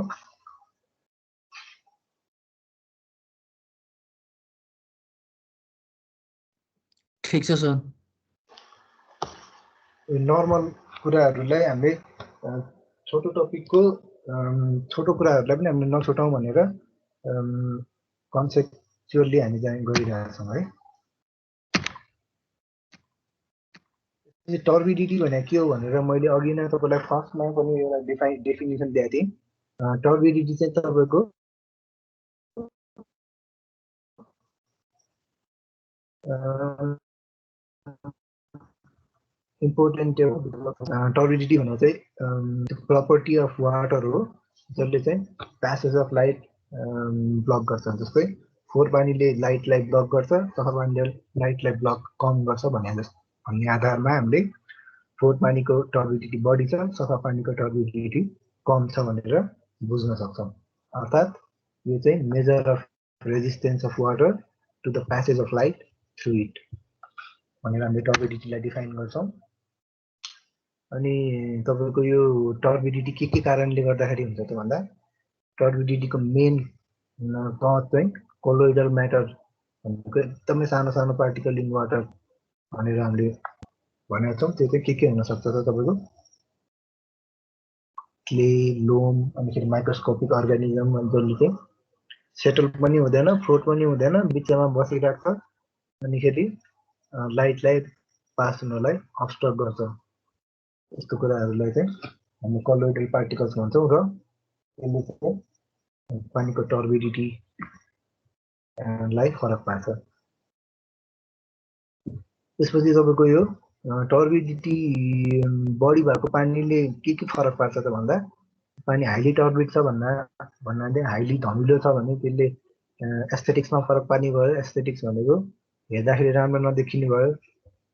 ठिक छ सर। नर्मल कुराहरूलाई हामीले छोटो टपिकको छोटो कुराहरूलाई पनि हामीले नछुटाउँ भनेर कन्सेप्चुअली हामी चाहिँ गइरहेछौँ है। टर्बिडिटी भनेको के हो भनेर मैले अघि नै तपाईँलाई फर्स्टमा पनि एउटा डेफिनेसन दिएको थिएँ। टर्बिडिटी चाहिँ तपाईँको इम्पोर्टेन्ट टर्बिडिटी भनेको चाहिँ प्रपर्टी अफ वाटर हो जसले चाहिँ प्यासेज अफ लाइट ब्लक गर्छ। जस्तै 4 पानीले लाइटलाई ब्लक गर्छ, सफा पानीले लाइटलाई ब्लक कम गर्छ भन्ने आधारमा हामीले 4 पानीको टर्बिडिटी बढी छ, सफा पानीको टर्बिडिटी कम छ भनेर बुझ्न सक्छौँ। अर्थात् यो चाहिँ measure of resistance of water to the passage of light through it भनेर हामीले टर्बिडिटीलाई डिफाइन गर्छौँ। अनि तपाईँको यो टर्बिडिटी के कारणले गर्दाखेरि हुन्छ त भन्दा टर्बिडिटीको मेन तह चाहिँ कोलोइडल म्याटर भनेको एकदमै सानो सानो पार्टिकल इन वाटर भनेर हामीले भनेका छौँ। त्यो चाहिँ के हुनसक्छ त तपाईँको क्ले, लोम, अनिखेरि माइक्रोस्कोपिक अर्गानिजम जसले चाहिँ सेटल पनि हुँदैन, फ्लोट पनि हुँदैन, बिचमा बसिरहेको छ, अनिखेरि लाइटलाई पास हुनलाई अब्स्ट्रक्ट गर्छ। यस्तो कुराहरूलाई चाहिँ हामी कोलोइडल पार्टिकल्स भन्छौँ र यसले चाहिँ पानीको टर्बिडिटी लाई फरक पार्छ। त्यसपछि तपाईँको यो टर्बिडिटी बढी भएको पानीले के फरक पार्छ त भन्दा पानी हाइली टर्बिड छ भन्नाले हाइली धमिलो छ भने त्यसले एस्थेटिक्समा फरक पार्ने भयो। एस्थेटिक्स भनेको हेर्दाखेरि राम्रो नदेखिने भयो।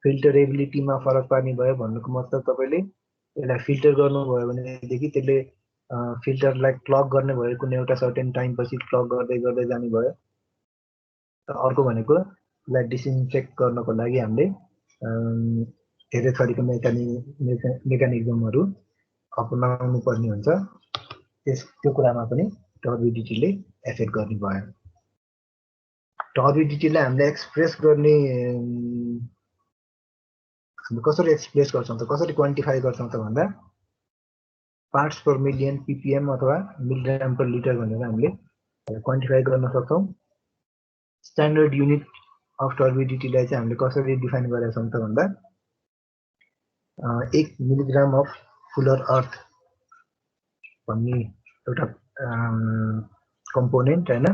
फिल्टरेबिलिटीमा फरक पार्ने भयो भन्नुको मतलब तपाईँले यसलाई फिल्टर गर्नुभयो भनेदेखि त्यसले फिल्टरलाई क्लग गर्ने भयो, कुनै एउटा सर्टेन टाइम पछि क्लग गर्दै गर्दै जाने भयो। अर्को भनेको यसलाई डिसइन्फेक्ट गर्नको लागि हामीले धेरै थरीको मेकानिजमहरू अपनाउनु पर्ने हुन्छ। त्यो कुरामा पनि टर्बिडिटीले एफेक्ट गर्ने भयो। टर्बिडिटीलाई हामीले एक्सप्रेस गर्ने कसरी एक्सप्रेस गर्छौँ त, कसरी क्वान्टिफाई गर्छौँ त भन्दा पार्ट्स पर मिलियन ppm अथवा मिलिग्राम पर लिटर भनेर हामीले क्वान्टिफाई गर्न सक्छौँ। स्ट्यान्डर्ड युनिट अफ टर्बिडिटीलाई चाहिँ हामीले कसरी डिफाइन गरेका छौँ त भन्दा 1 मिलिग्राम अफ फुलर अर्थ भन्ने एउटा कम्पोनेन्ट हैन,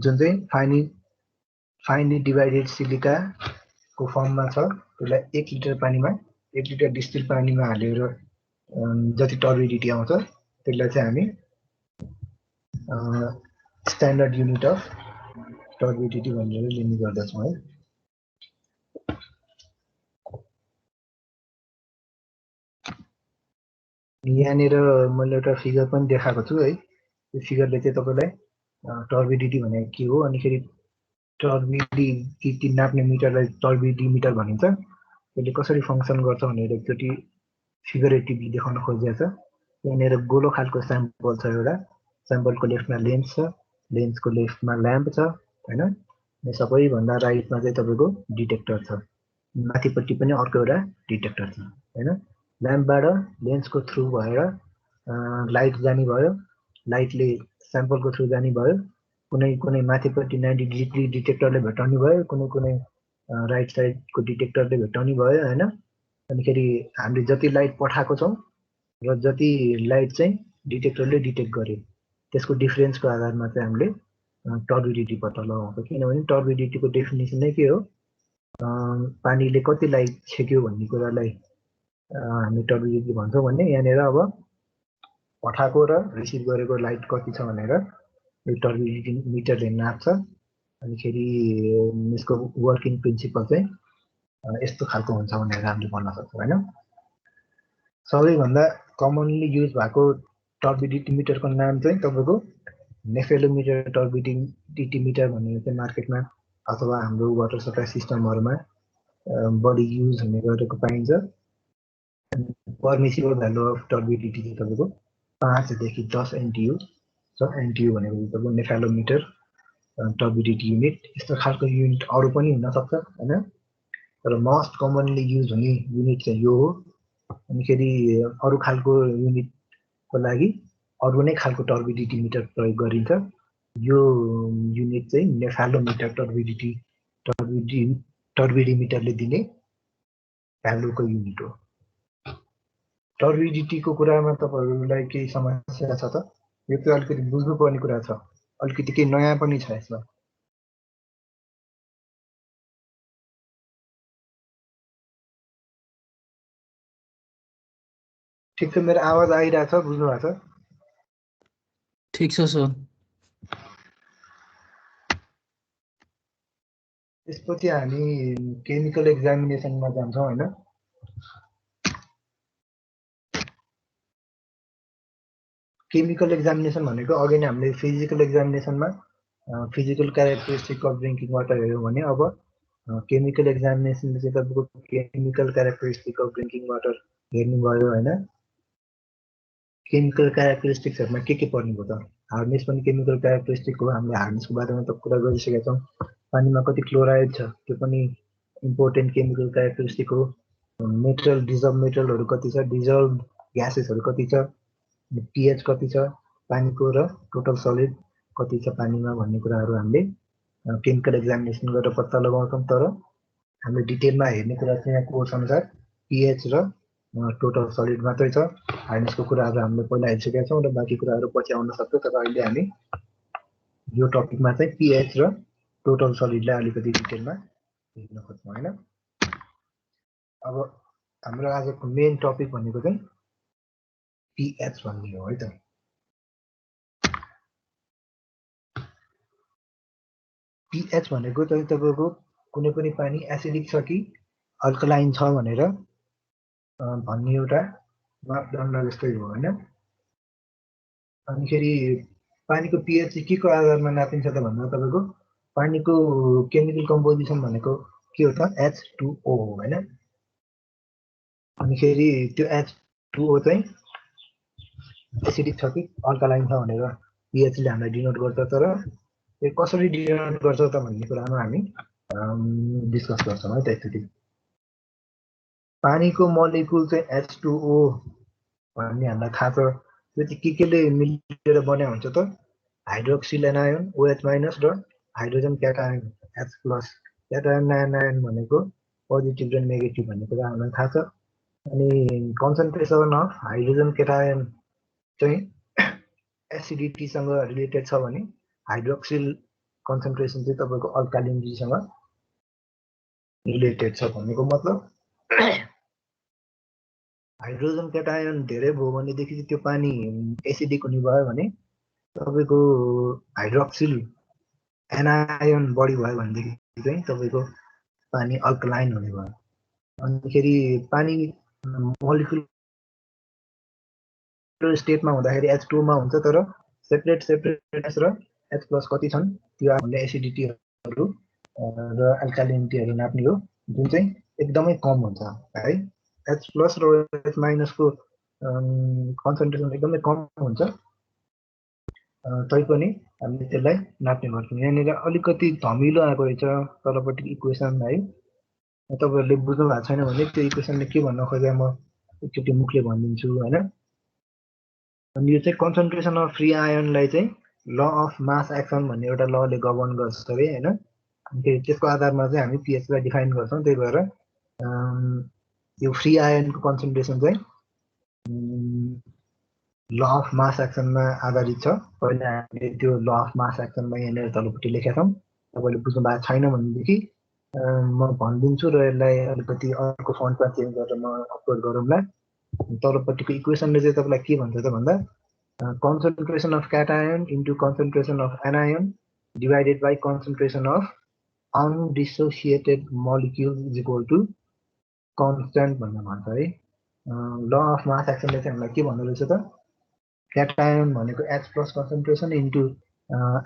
जुन चाहिँ फाइनली डिभाइडेड सिलिकाको फर्ममा छ। त्यसलाई 1 लिटर पानीमा 1 लिटर डिस्टिल पानीमा हालेर जति टर्बिडिटी आउँछ त्यसलाई चाहिँ हामी स्ट्यान्डर्ड युनिट अफ टर्बिडिटी भनेर लिने गर्दछौँ है। यहाँनिर मैले एउटा फिगर पनि देखाएको छु है। त्यो फिगरले चाहिँ तपाईँलाई टर्बिडिटी भनेको के हो, अनिखेरि टर्बिडिटी नाप्ने मिटरलाई टर्बिडिटी मिटर भनिन्छ। त्यसले कसरी फङ्सन गर्छ भनेर एकचोटि फिगरेटिभली देखाउन खोजिएको छ। यहाँनिर गोलो खालको स्याम्पल छ एउटा, स्याम्पलको लेफ्टमा लेन्स छ, लेन्सको लेफ्टमा ल्याम्प छ हैन। सबैभन्दा राइटमा चाहिँ तपाईँको डिटेक्टर छ, माथिपट्टि पनि अर्को एउटा डिटेक्टर छ हैन। ल्याम्पबाट लेन्सको थ्रु भएर लाइट जाने भयो, लाइटले स्याम्पलको थ्रु जाने भयो, कुनै माथिपट्टि 90 डिग्री डिटेक्टरले भेटाउने भयो, कुनै राइट साइडको डिटेक्टरले भेटाउने भयो हैन। अनिखेरि हामीले जति लाइट पठाएको छौँ र जति लाइट चाहिँ डिटेक्टरले डिटेक्ट गर्यो त्यसको डिफरेन्सको आधारमा चाहिँ हामीले टर्बिडिटी पत्ता लगाउँछौँ। किनभने टर्बिडिटीको डेफिनेसन नै के हो, पानीले कति लाइट छेक्यो भन्ने कुरालाई हामी टर्बिडिटी भन्छौँ भने यहाँनिर अब पठाएको र रिसिभ गरेको लाइट कति छ भनेर यो टर्बिडिटी मिटरले नाप्छ। अनिखेरि यसको वर्किङ प्रिन्सिपल चाहिँ यस्तो खालको हुन्छ भनेर हामीले भन्न सक्छौँ हैन। सबैभन्दा कमनली युज भएको टर्बिडिटी मिटरको नाम चाहिँ तपाईँको नेफेलोमिटर टर्बिडिटी मिटर भनेर चाहिँ मार्केटमा अथवा हाम्रो वाटर सप्लाई सिस्टमहरूमा बढी युज हुने गरेको पाइन्छ। पर्मिसिबल भ्यालु अफ टर्बिडिटी चाहिँ तपाईँको 5 देखि 10 NTU छ। NTU भनेको तपाईँको नेफेलोमिटर टर्बिडिटी युनिट। यस्तो खालको युनिट अरू पनि हुनसक्छ हैन, तर मोस्ट कमनली युज हुने युनिट चाहिँ यो हो। अनिखेरि अरू खालको युनिटको लागि अरू नै खालको टर्बिडिटी मिटर प्रयोग गरिन्छ। यो युनिट चाहिँ नेफेलोमिटर टर्बिडिमिटरले दिने भ्यालुको युनिट हो। टर्बिडिटीको कुरामा तपाईँहरूलाई केही समस्या छ त? यो चाहिँ अलिकति बुझ्नुपर्ने कुरा छ, अलिकति केही नयाँ पनि छ यसमा। ठिक छ, मेरो आवाज आइरहेछ, बुझ्नु भएको छ? ठिक छ सर। त्यसपछि हामी केमिकल एक्जामिनेसनमा जान्छौँ हैन। केमिकल एक्जामिनेसन भनेको अघि नै हामीले फिजिकल एक्जामिनेसनमा physical characteristic of drinking water हेऱ्यौँ भने अब केमिकल एक्जामिनेसनले चाहिँ तपाईँको chemical characteristic of drinking water हेर्नु भयो हैन। केमिकल क्यारेक्टरिस्टिक्सहरुमा के पर्ने भयो त हार्डनेस पनि केमिकल क्यारेक्टरिस्टिक हो हामीले हार्डनेसको बारेमा त कुरा गरिसकेका छौँ पानीमा कति क्लोराइड छ त्यो पनि इम्पोर्टेन्ट केमिकल क्यारेक्टरिस्टिक हो मेटल डिजल्भ मेटलहरु कति छ डिजल्भ ग्यासेसहरु कति छ pH कति छ पानीको र टोटल सलिड कति छ पानीमा भन्ने कुराहरु हामीले केमिकल एक्जामिनेसन गरेर पत्ता लगाउँछौं तर हामीले डिटेलमा हेर्ने कुरा चाहिँ यहाँ कोर्स अनुसार pH र टोटल सलिड मात्रै छ हार्डनेसको कुराहरु हामीले पहिला हेरिसकेका छौं र बाँकी कुराहरु पछि आउन सक्छ तर अहिले हामी यो टपिकमा चाहिँ pH र टोटल सलिडलाई अलिकति डिटेलमा हेर्न खोज्छौं हैन अब हाम्रो आजको मेन टपिक भनेको चाहिँ pH भन्ने हो है त pH भनेको चाहिँ तपाईको कुनै पनि पानी एसिडिक छ कि अल्कलाइन छ भनेर भन्ने एउटा मापदण्ड जस्तै हो हैन अनिखेरि पानीको pH चाहिँ के को आधारमा नापिन्छ त भन्दा तपाईको पानीको केमिकल कम्पोजिसन भनेको के हो त H2O हो हैन अनिखेरि त्यो H2O चाहिँ एसिडिक छ कि अल्कलाइन छ भनेर pH ले हामीलाई डिनोट गर्छ तर यो कसरी डिनोट गर्छ त भन्ने कुरामा हामी डिस्कस गर्छौं है त एकचोटी पानीको मोलिकुल चाहिँ H2O भन्ने हामीलाई थाहा छ त्यो चाहिँ केले मिलेर बन्या हुन्छ त हाइड्रोक्सिल एनायोन OH- र hydrogen cation H+ cation ion भनेको पोजिटिभ र नेगेटिभ भन्ने कुरा हामीलाई थाहा छ अनि कन्सन्ट्रेसन अफ हाइड्रोजन क्याटायन चाहिँ एसिडिटीसँग रिलेटेड छ भने हाइड्रोक्सिल कन्सन्ट्रेसन चाहिँ तपाईको अल्कालिनिटीसँग रिलेटेड छ भन्नेको मतलब हाइड्रोजन क्याटायन धेरै भयो भनेदेखि त्यो पानी एसिडिक हुने भयो भने तपाईको हाइड्रोक्सिल एनायोन बढी भयो भनेदेखि चाहिँ तपाईको पानी अल्कलाइन हुने भयो अनिखेरि पानी मोलिकुलर स्टेटमा हुँदाखेरि H2O मा हुन्छ तर सेपरेट H र H+ कति छन् त्यो हामीले एसिडिटीहरु र अल्कालिनिटीहरु नाप्ने हो जुन चाहिँ एकदमै कम हुन्छ है H+ र OH- को कन्सन्ट्रेसन एकदमै कम हुन्छ तैपनि हामीले त्यसलाई नाप्ने गर्छौं यहाँनिर अलिकति धमिलो आएको रहेछ तलपट्टि इक्वेसन है तपाईहरुले बुझ्नु भएको छैन भने त्यो इक्वेसनले के भन्न खोजे म एकचोटी मुखले भनिदिन्छु हैन अनि यो चाहिँ कन्सन्ट्रेसन अफ फ्री आयनलाई चाहिँ ल अफ मास एक्सन भन्ने एउटा लले गभर्न गर्छ है हैन अनि त्यसको आधारमा चाहिँ हामी pH लाई डिफाइन गर्छौं त्यही भएर यो फ्री आयनको कन्सन्ट्रेसन चाहिँ ल अफ मास एक्सनमा आधारित छ पहिला हामीले त्यो ल अफ मास एक्सनमा यहाँनिर तलपट्टि लेखेका छौं तपाईले बुझ्नु भएको छैन भनेदेखि म भनिदिन्छु र यसलाई अलिकति अर्को फन्टमा चेन्ज गरेर म अपलोड गरौँला तलपट्टिको इक्वेसनले चाहिँ तपाईलाई के भन्छ त भन्दा concentration of cation into concentration of anion divided by concentration of undissociated molecules is equal to constant भन्ने भन्छ है ल अफ मास एक्सनले चाहिँ हामीलाई के भन्दो रहेछ त cation भनेको H+ concentration into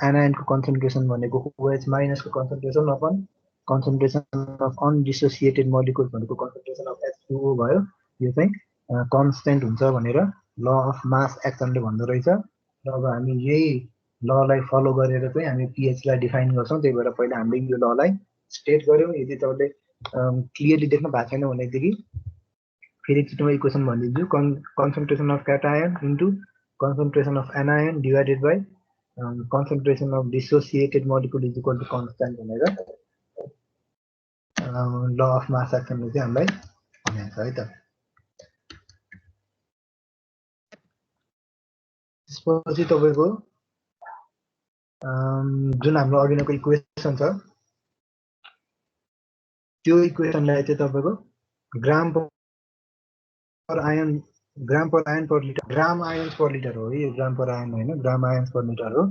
anion को concentration भनेको OH- को concentration upon concentration of undissociated molecules भनेको concentration of H2O भयो यो चाहिँ कन्स्टेन्ट हुन्छ भनेर ल अफ मास एक्सनले भन्दो रहेछ र अब हामी यही ललाई फलो गरेर चाहिँ हामी pH लाई डिफाइन गर्छौं त्यही भएर पहिला हामीले यो ललाई स्टेट गर्यौं यदि तपाईले क्लियरली देख्न भएको छैन भनेदेखि फेरि एकचोटि म इक्वेसन भनिदिन्छु concentration of cation into concentration of anion divided by concentration of dissociated molecule is equal to constant भनेर ल अफ मास एक्सनले चाहिँ हामीलाई भनेको छ है त त्यसपछि तपाईको जुन हाम्रो अघिनको इक्वेसन छ त्यो इक्वेसनलाई चाहिँ तपाईको ग्राम पर आयन पर लिटर ग्राम आयन्स पर लिटर हो यो ग्राम पर आयन हैन ग्राम आयन्स पर लिटर हो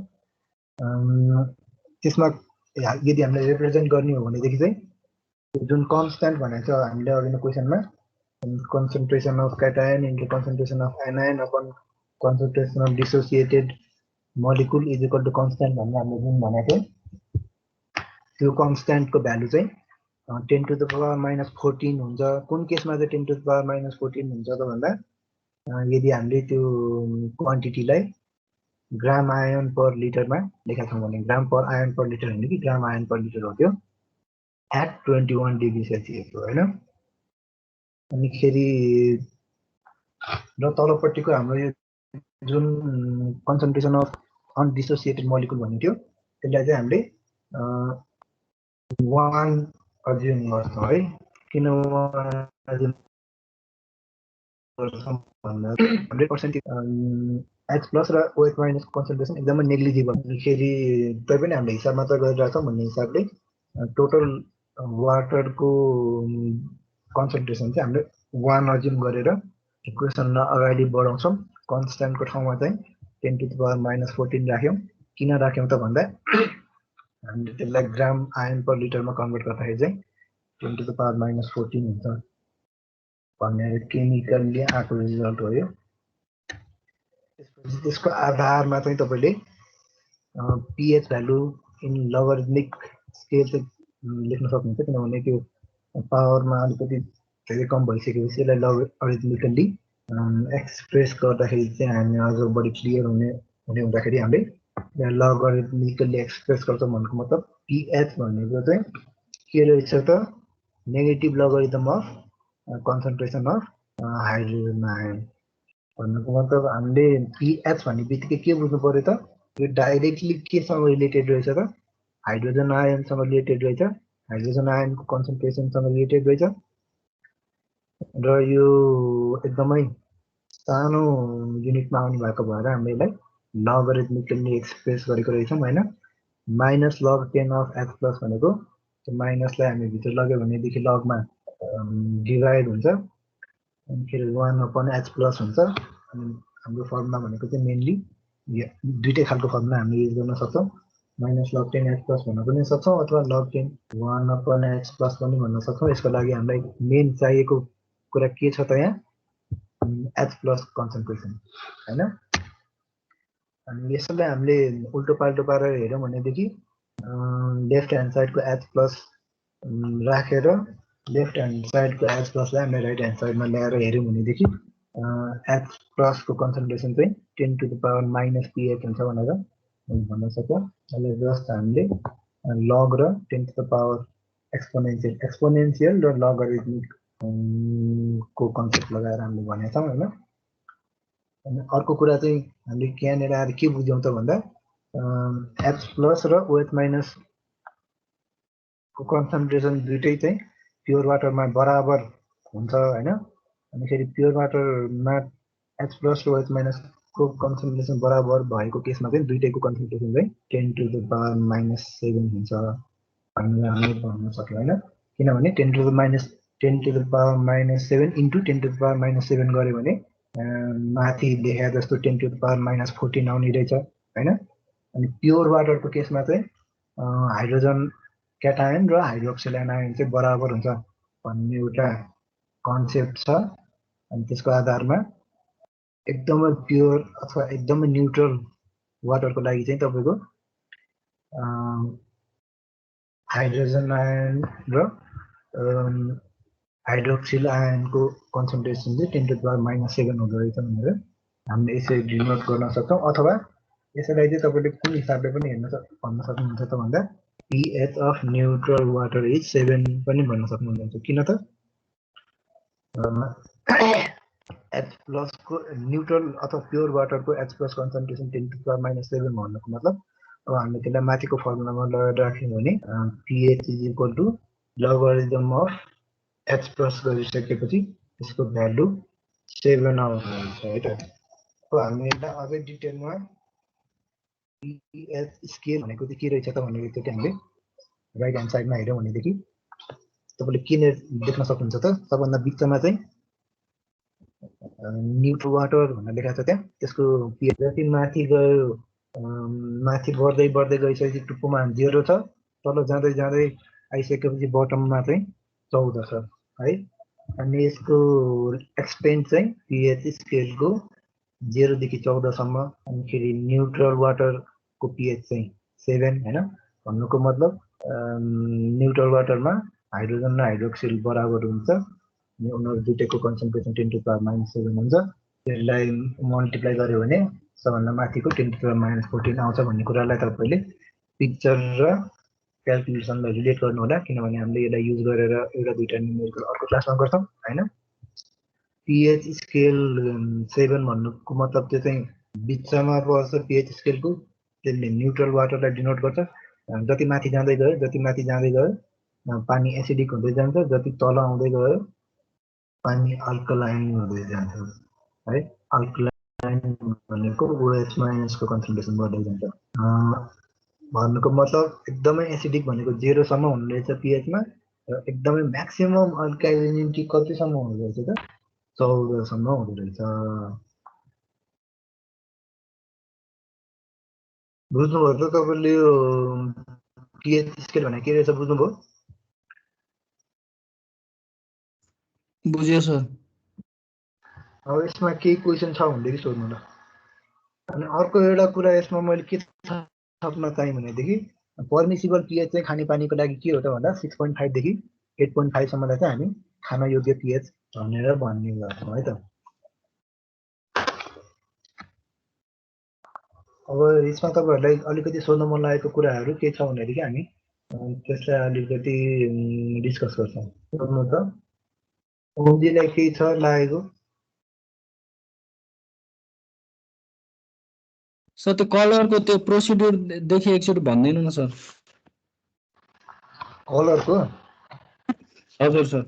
त्यसमा यदि हामीले रिप्रेजेन्ट गर्ने हो भनेदेखि चाहिँ जुन कन्स्टेन्ट भनेको छ हामीले अघिको क्वेशनमा concentration of cation into concentration of anion upon concentration of dissociated molecule is equal to constant भन्ने हामीले जुन भनेको त्यो कन्स्टेन्ट को भ्यालु चाहिँ 10 to the power -14 हुन्छ कुन केसमा चाहिँ 10 to the power -14 हुन्छ त भन्दा यदि हामीले त्यो क्वान्टिटीलाई ग्राम आयन पर लिटरमा लेखेका छौँ भने ग्राम पर आयन पर लिटर होइन कि ग्राम आयन पर लिटर हो त्यो एट 21 डिग्री सेल्सियस हो होइन। अनिखेरि र तलपट्टिको हाम्रो यो जुन कन्सन्ट्रेसन अफ अनडिसोसिएटेड मोलिकुल भन्ने थियो त्यसलाई चाहिँ हामीले 1 अज्युम गर्छौँ है। किन 1 भन्दा 100% H प्लस र OH माइनस कन्सन्ट्रेसन एकदमै नेग्लिजिबल। फेरि तै पनि हामीले हिसाब मात्र गरिरहेछौँ भन्ने हिसाबले टोटल वाटरको कन्सन्ट्रेसन चाहिँ हामीले 1 अज्युम गरेर इक्वेसनलाई अगाडि बढाउँछौँ। कन्स्ट्यान्टको ठाउँमा चाहिँ 10⁻⁻14 राख्यौँ। किन राख्यौँ त भन्दा हामीले त्यसलाई ग्राम आयन पर लिटरमा कन्भर्ट गर्दाखेरि चाहिँ 10⁻⁻14 हुन्छ भन्ने केमिकलले आएको रिजल्ट हो यो। त्यसपछि त्यसको आधारमा चाहिँ तपाईँले पीएच भ्यालु इन लगरिथमिक स्केल चाहिँ लेख्न सक्नुहुन्छ, किनभने त्यो पावरमा अलिकति धेरै कम भइसकेपछि यसलाई लगरिथमिकली एक्सप्रेस गर्दाखेरि चाहिँ हामी अझ बढी क्लियर हुने हुँदाखेरि हामीले लगरिथमिकली एक्सप्रेस गर्छौँ। भन्नुको मतलब पीएच भनेको चाहिँ के रहेछ त negative logarithm of concentration of hydrogen ion. भन्नुको मतलब हामीले पीएच भन्ने बित्तिकै के बुझ्नु पर्यो त यो डाइरेक्टली केसँग रिलेटेड रहेछ त हाइड्रोजन आयनसँग रिलेटेड रहेछ, हाइड्रोजन आयनको कन्सन्ट्रेसनसँग रिलेटेड रहेछ र यो एकदमै सानो युनिटमा आउने भएको भएर हामीले यसलाई लगरिथमिकली एक्सप्रेस गरेको रहेछौँ होइन। Minus log 10 of H plus भनेको त्यो माइनसलाई हामी भित्र लग्यो भनेदेखि लगमा डिभाइड हुन्छ अनि फेरि 1/h प्लस हुन्छ। अनि हाम्रो फर्मुला भनेको चाहिँ मेनली दुईटै खालको फर्मुला हामीले युज गर्न सक्छौँ। माइनस लग 10 एच प्लस भन्न पनि सक्छौँ अथवा लग 10 1/h प्लस पनि भन्न सक्छौँ। यसको लागि हामीलाई मेन चाहिएको कुरा के छ त यहाँ एच प्लस कन्सन्ट्रेसन होइन। अनि यसलाई हामीले उल्टो पाल्टो पारेर हेऱ्यौँ भनेदेखि लेफ्ट ह्यान्ड साइडको एच प्लस राखेर लेफ्ट ह्यान्ड साइडको एच प्लसलाई हामीले राइट ह्यान्ड साइडमा ल्याएर हेऱ्यौँ भनेदेखि एच प्लसको कन्सन्ट्रेसन चाहिँ 10⁻⁻पीएच हुन्छ भनेर भन्न सक्छौँ। यसलाई जस्ट हामीले लग र 10⁻एक्सपोनेन्सियल र लगरिथमिक को कन्सेप्ट लगाएर हामीले भनेका छौँ होइन। अनि अर्को कुरा चाहिँ हामीले यहाँनिर आएर के बुझ्यौँ त भन्दा एच प्लस र ओएच माइनस को कन्सन्ट्रेसन दुइटै चाहिँ प्योर वाटरमा बराबर हुन्छ होइन। अनि फेरि प्योर वाटरमा एच प्लस र ओएच माइनसको कन्सन्ट्रेसन बराबर भएको केसमा चाहिँ दुइटैको कन्सन्ट्रेसन चाहिँ 10⁻⁻7 हुन्छ भनेर हामीले भन्न सक्यौँ होइन। किनभने 10⁻⁻7 इन्टु 10⁻⁻7 गऱ्यो भने माथि लेखा जस्तो 10⁻⁻14 आउने रहेछ होइन। अनि प्योर वाटरको केसमा चाहिँ हाइड्रोजन क्याटायन र हाइड्रोक्सिल एनायन चाहिँ बराबर हुन्छ भन्ने एउटा कन्सेप्ट छ। अनि त्यसको आधारमा एकदमै प्योर अथवा एकदमै न्युट्रल वाटरको लागि चाहिँ तपाईँको हाइड्रोजन आयन र हाइड्रोक्सिल आयनको कन्सन्ट्रेसन चाहिँ 10⁻⁻7 हुँदो रहेछ भनेर हामीले यसरी डिनोट गर्न सक्छौँ। अथवा यसलाई चाहिँ तपाईँले कुन हिसाबले पनि भन्न सक्नुहुन्छ त भन्दा pH of neutral water is 7 पनि भन्न सक्नुहुन्छ। किन त एच प्लसको न्युट्रल अथवा प्योर वाटरको एच प्लस कन्सन्ट्रेसन 10⁻⁻7 भन्नुको मतलब अब हामीले त्यसलाई माथिको फर्मुलामा लगाएर राख्यौँ भने pH is equal to logarithm of H plus गरिसकेपछि त्यसको भ्यालु 7 आउँछ है त। अब हामी यसलाई अझै डिटेलमा pH स्केल भनेको चाहिँ के रहेछ त भनेर एकचोटि हामीले राइट ह्यान्ड साइडमा हेऱ्यौँ भनेदेखि तपाईँले के देख्न सक्नुहुन्छ त सबभन्दा बिचमा चाहिँ न्युट्रल वाटर भनेर लेखाएको छ त्यहाँ। त्यसको pH जति माथि गयो माथि बढ्दै बढ्दै गइसकेपछि टुप्पोमा 0 छ, तल जाँदै जाँदै आइसकेपछि बटममा चाहिँ 14 छ है। अनि यसको एक्सपेन्ड चाहिँ pH स्केलको 0 देखि 14 सम्म। अनि फेरि न्युट्रल वाटरको pH चाहिँ 7 होइन। भन्नुको मतलब न्युट्रल वाटरमा हाइड्रोजन र हाइड्रोक्सिल बराबर हुन्छ अनि उनीहरू दुईटैको कन्सन्ट्रेसन 10⁻⁻7 हुन्छ। त्यसलाई मल्टिप्लाई गर्यो भने सबभन्दा माथिको 10⁻⁻14 आउँछ भन्ने कुरालाई तपाईँले पिक्चर र क्याल्कुलेसनलाई रिलेट गर्नु होला, किनभने हामीले यसलाई युज गरेर एउटा दुईटा न्युमेरिकल अर्को क्लासमा गर्छौँ हैन। pH स्केल 7 भन्नुको मतलब त्यो चाहिँ बिचमा पर्छ pH स्केलको, त्यसले न्युट्रल वाटरलाई डिनोट गर्छ। जति माथि जाँदै गयो पानी एसिडिक हुँदै जान्छ, जति तल आउँदै गयो पानी अल्कलाइन हुँदै जान्छ है। अल्कलाइन भनेको OH माइनसको कन्सन्ट्रेसन बढ्दै जान्छ। भन्नुको मतलब एकदमै एसिडिक भनेको 0 सम्म हुने रहेछ pH मा, र एकदमै म्याक्सिमम अल्कालिनिटी कतिसम्म हुने रहेछ त 14 सम्म हुँदो रहेछ। बुझ्नुभयो त तपाईँले यो pH स्केल भने के रहेछ बुझ्नुभयो? बुझ्यो सर। अब यसमा केही क्वेसन छ भनेदेखि सोध्नु ल। अनि अर्को एउटा कुरा यसमा मैले के थप्न चाहेँ भनेदेखि पर्मिसिबल pH चाहिँ खानेपानीको लागि के हो त भन्दा 6.5 देखि 8.5 सम्मलाई चाहिँ हामी खान योग्य pH भनेर भन्ने गर्छौँ है त। अब यसमा तपाईँहरूलाई अलिकति सोध्न मन लागेको कुराहरू के छ भनेदेखि हामी त्यसलाई अलिकति डिस्कस गर्छौँ। सोध्नु त ओमजीलाई केही छ लागेको? सर त्यो कलरको त्यो प्रोसिड्युर देखि एकचोटि भन्दिनु न सर। कलरको हजुर सर।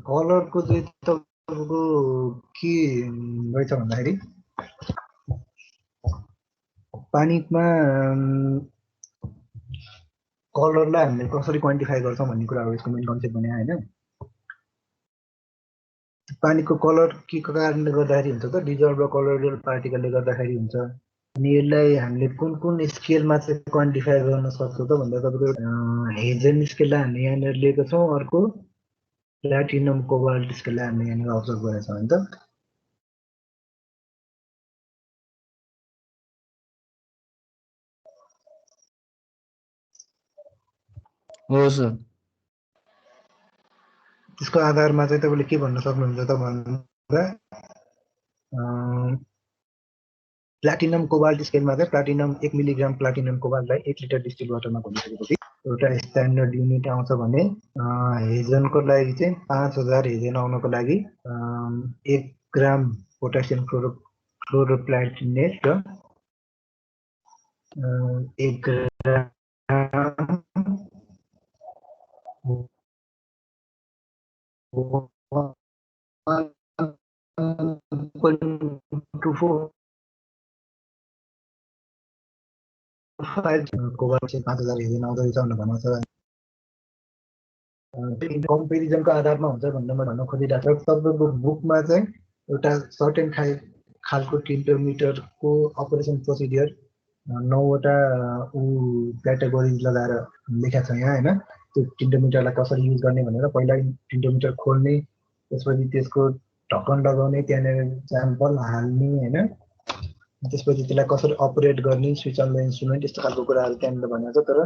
कलरको चाहिँ तपाईँको के रहेछ भन्दाखेरि पानीमा कलरलाई हामीले कसरी क्वान्टिफाई गर्छौँ भन्ने कुरा हो यसको मेन कन्सेप्ट भने हैन। पानीको कलर के को कारणले गर्दाखेरि हुन्छ त डिजल्भ र कलोइडल पार्टिकलले गर्दाखेरि हुन्छ। अनि यसलाई हामीले कुन कुन स्केलमा चाहिँ क्वान्टिफाई गर्न सक्छौँ त भन्दा तपाईँको हेजन स्केललाई हामीले यहाँनिर लिएको छौँ, अर्को प्लाटिनम कोबाल्ट स्केललाई हामीले यहाँनिर अब्जर्भ गरेका छौँ हैन त। हो सर। त्यसको आधारमा चाहिँ तपाईँले के भन्न सक्नुहुन्छ त भन्दा प्लाटिनम कोबाल्ट स्केलमा चाहिँ प्लाटिनम 1 मिलिग्राम प्लाटिनम कोबाल्टलाई 1 लिटर डिस्टिल वाटरमा घोलिसकेपछि एउटा स्ट्यान्डर्ड युनिट आउँछ भने हेजनको लागि चाहिँ 5000 हेजन आउनको लागि 1 ग्राम पोटासियम क्लोरोप्लाटिनेट र 1 ग्राम 1.24 कोबाल्ट चाहिँ 5000 हेजन आउँदो रहेछ भनेर भन्छ। कम्पेरिजनको आधारमा हुन्छ भनेर म भन्न खोजिरहेको छु। तपाईँको बुकमा चाहिँ एउटा सर्टेन खालको टिन्टोमिटरको अपरेसन प्रोसिडियर 9वटा क्याटेगोरिज लगाएर लेखेको छ यहाँ हैन। त्यो टिन्टोमिटरलाई कसरी युज गर्ने भनेर पहिला टिन्टोमिटर खोल्ने, त्यसपछि त्यसको ढक्कन लगाउने, त्यहाँनिर स्याम्पल हाल्ने हैन, त्यसपछि त्यसलाई कसरी अपरेट गर्ने, स्विच अन द इन्स्ट्रुमेन्ट, यस्तो खालको कुराहरू त्यहाँनिर भनेको छ। तर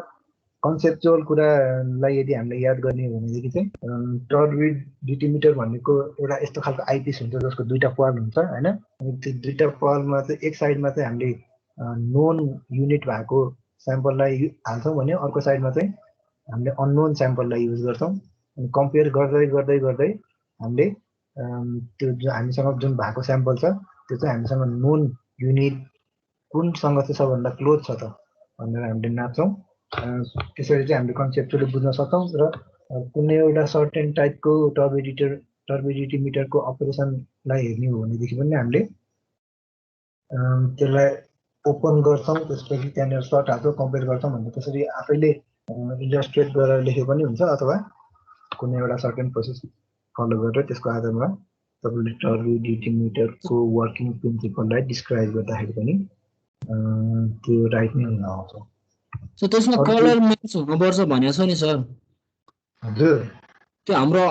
कन्सेप्चुअल कुरालाई यदि हामीले याद गर्ने हो भनेदेखि चाहिँ टर्बिडिटिमिटर भनेको एउटा यस्तो खालको आइपिस हुन्छ जसको दुईटा पर्ल हुन्छ हैन। अनि त्यो दुईटा पर्लमा चाहिँ एक साइडमा चाहिँ हामीले नोन युनिट भएको स्याम्पललाई हाल्छौँ भने अर्को साइडमा चाहिँ हामीले अननोन स्याम्पललाई युज गर्छौँ। अनि कम्पेयर गर्दै गर्दै गर्दै हामीले त्यो हामीसँग जुन भएको स्याम्पल छ त्यो चाहिँ हामीसँग नोन युनिट कुनसँग चाहिँ सबभन्दा क्लोज छ त भनेर हामीले नाप्छौँ। त्यसरी चाहिँ हामीले कन्सेप्चुअली बुझ्न सक्छौँ। र कुनै एउटा सर्टेन टाइपको टर्बिडिटिमिटरको अपरेसनलाई हेर्ने हो भनेदेखि पनि हामीले त्यसलाई ओपन गर्छौँ, त्यसपछि त्यहाँनिर सर्ट हाल्छौँ, कम्पेयर गर्छौँ भनेर त्यसरी आफैले इलस्ट्रेट गरेर लेखे पनि हुन्छ, अथवा कुनै एउटा सर्टेन प्रोसेस फलो गरेर त्यसको आधारमा तपाईँले टर्बिडिटिमिटरको वर्किङ प्रिन्सिपललाई डिस्क्राइब गर्दाखेरि पनि त्यो राइट नै हुन आउँछ। सो त्यसमा कलर म्याच हुनुपर्छ भनेको छ नि सर। हजुर त्यो हाम्रो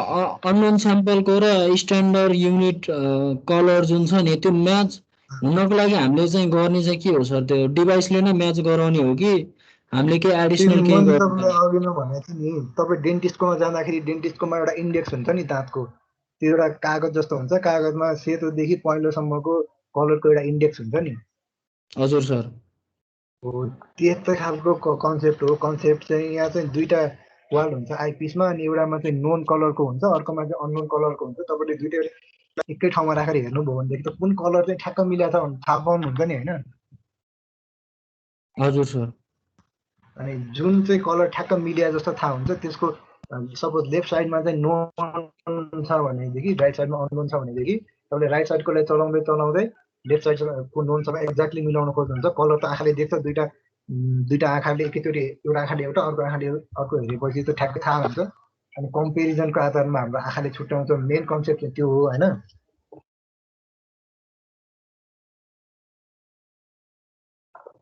अननोन स्याम्पलको र स्ट्यान्डर्ड युनिट कलर जुन छ नि त्यो म्याच हुनको लागि हामीले चाहिँ गर्ने चाहिँ के हो सर? त्यो डिभाइसले नै म्याच गराउने हो कि हामीले के एडिसनल केही मैले गर्नु? तपाईँलाई अघि नै भनेको थिएँ नि, तपाईँ डेन्टिस्टकोमा जाँदाखेरि डेन्टिस्टकोमा एउटा इन्डेक्स हुन्छ नि दाँतको, त्यो एउटा कागज जस्तो हुन्छ, कागजमा सेतोदेखि पहेँलोसम्मको कलरको एउटा इन्डेक्स हुन्छ नि। हजुर सर। हो त्यस्तै खालको कन्सेप्ट हो। कन्सेप्ट चाहिँ यहाँ चाहिँ दुईटा वाल हुन्छ आइपिसमा, अनि एउटामा चाहिँ नोन कलरको हुन्छ, अर्कोमा चाहिँ अननोन कलरको हुन्छ। तपाईँले दुइटै एकै ठाउँमा राखेर हेर्नुभयो भनेदेखि त कुन कलर चाहिँ ठ्याक्क मिलाएको छ भने थाहा पाउनुहुन्छ नि होइन। हजुर सर। अनि जुन चाहिँ कलर ठ्याक्क मिलिया जस्तो थाहा हुन्छ त्यसको सपोज लेफ्ट साइडमा चाहिँ नोन छ भनेदेखि राइट साइडमा अननोन छ भनेदेखि तपाईँले राइट साइडकोलाई चलाउँदै चलाउँदै लेफ्ट साइडको नोनसँग एक्ज्याक्टली मिलाउन खोज्नुहुन्छ। कलर त आँखाले देख्छ, दुईटा आँखाले एकैचोटि एउटा आँखाले एउटा अर्को आँखाले अर्को हेरेपछि त ठ्याक्कै थाहा हुन्छ। अनि कम्पेरिजनको आधारमा हाम्रो आँखाले छुट्याउँछ। मेन कन्सेप्ट चाहिँ त्यो हो होइन।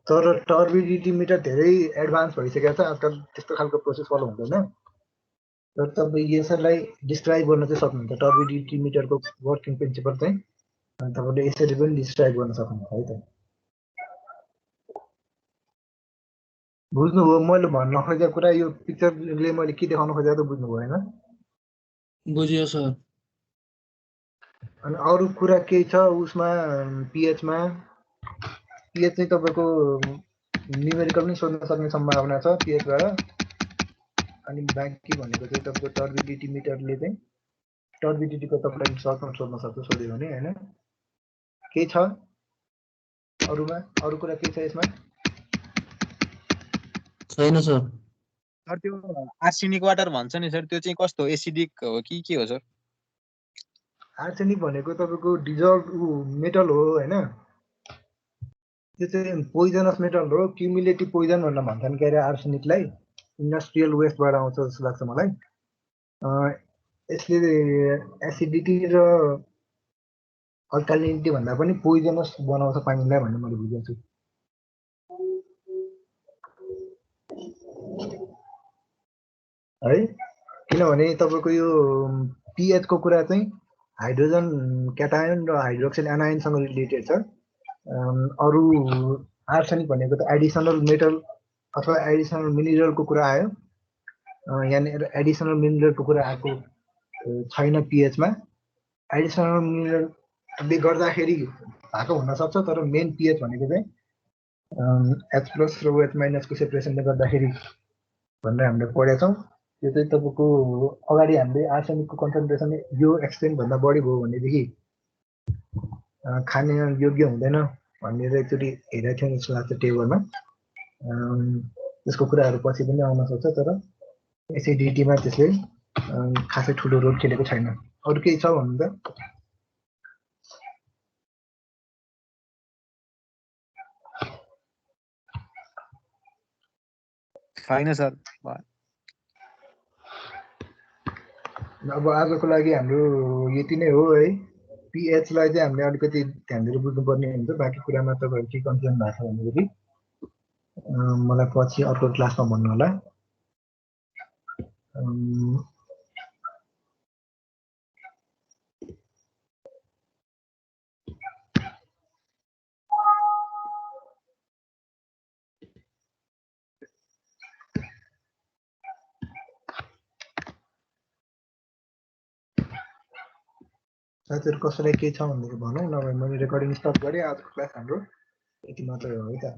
तर टर्बिडिटी मिटर धेरै एडभान्स भइसकेको छ आजकल, त्यस्तो खालको प्रोसेस फलो हुँदैन। तर तपाईँ यसलाई डिस्क्राइब गर्न चाहिँ सक्नुहुन्छ, टर्बिडिटी मिटरको वर्किङ प्रिन्सिपल चाहिँ तपाईँले यसरी पनि डिस्क्राइब गर्न सक्नुहुन्छ है त। बुझ्नुभयो मैले भन्न खोजेको कुरा? यो पिक्चरले मैले के देखाउन खोजेको त बुझ्नुभयो होइन? बुझियो सर। अनि अरू कुरा केही छ उसमा? पिएचमा पिएच चाहिँ तपाईँको न्युमेरिकल पनि सोध्न सक्ने सम्भावना छ पिएचबाट। अनि बाँकी भनेको चाहिँ तपाईँको टर्बिडिटी मिटरले चाहिँ टर्बिडिटीको तपाईँलाई सर्टमा सोध्न सक्छ सोध्यो भने होइन। केही छ अरूमा? अरू कुरा केही छ यसमा? छैन सर। सर त्यो आर्सेनिक वाटर भन्छ नि सर, त्यो चाहिँ कस्तो एसिडिक हो कि के हो सर? आर्सेनिक भनेको तपाईँको डिजल्भ मेटल हो होइन। त्यो चाहिँ पोइजनस मेटल हो, क्युमुलेटिभ पोइजन भनेर भन्छन् के अरे आर्सेनिकलाई। इन्डस्ट्रियल वेस्टबाट आउँछ जस्तो लाग्छ मलाई। यसले एसिडिटी र अल्कालिनिटी भन्दा पनि पोइजनस बनाउँछ पानीलाई भन्ने मैले बुझेको छु है। किनभने तपाईँको यो पिएचको कुरा चाहिँ हाइड्रोजन क्याटायन र हाइड्रोक्सिल एनायनसँग रिलेटेड छ। अरू आर्सेनिक भनेको त एडिसनल मेटल अथवा एडिसनल मिनरलको कुरा आयो। यहाँनिर एडिसनल मिनरलको कुरा आएको छैन पिएचमा। एडिसनल मिनरलले गर्दाखेरि भएको हुनसक्छ, तर मेन पिएच भनेको चाहिँ एच प्लस र ओएच माइनसको सेपरेसनले गर्दाखेरि भनेर हामीले पढेका छौँ। त्यो चाहिँ तपाईँको अगाडि हामीले आर्सेनिकको कन्सन्ट्रेसन यो एक्सटेन्टभन्दा बढी भयो भनेदेखि खाने योग्य हुँदैन भन्ने चाहिँ एकचोटि हेरेको थियौँ जस्तो लाग्छ टेबलमा। त्यसको कुराहरू पछि पनि आउन सक्छ, तर एसिडिटीमा त्यसले खासै ठुलो रोल खेलेको छैन। अरू केही छ भन्नु त? छैन सर। अब आजको लागि हाम्रो यति नै हो है। पिएचलाई चाहिँ हामीले अलिकति ध्यान दिएर बुझ्नुपर्ने हुन्छ। बाँकी कुरामा तपाईँहरू के कन्फ्युजन भएको छ भनेदेखि मलाई पछि अर्को क्लासमा भन्नु होला। साथीहरू कसैलाई के छ भनेदेखि भनौँ, नभए मैले रेकर्डिङ स्टप गरेँ। आजको क्लास हाम्रो यति मात्रै हो है त।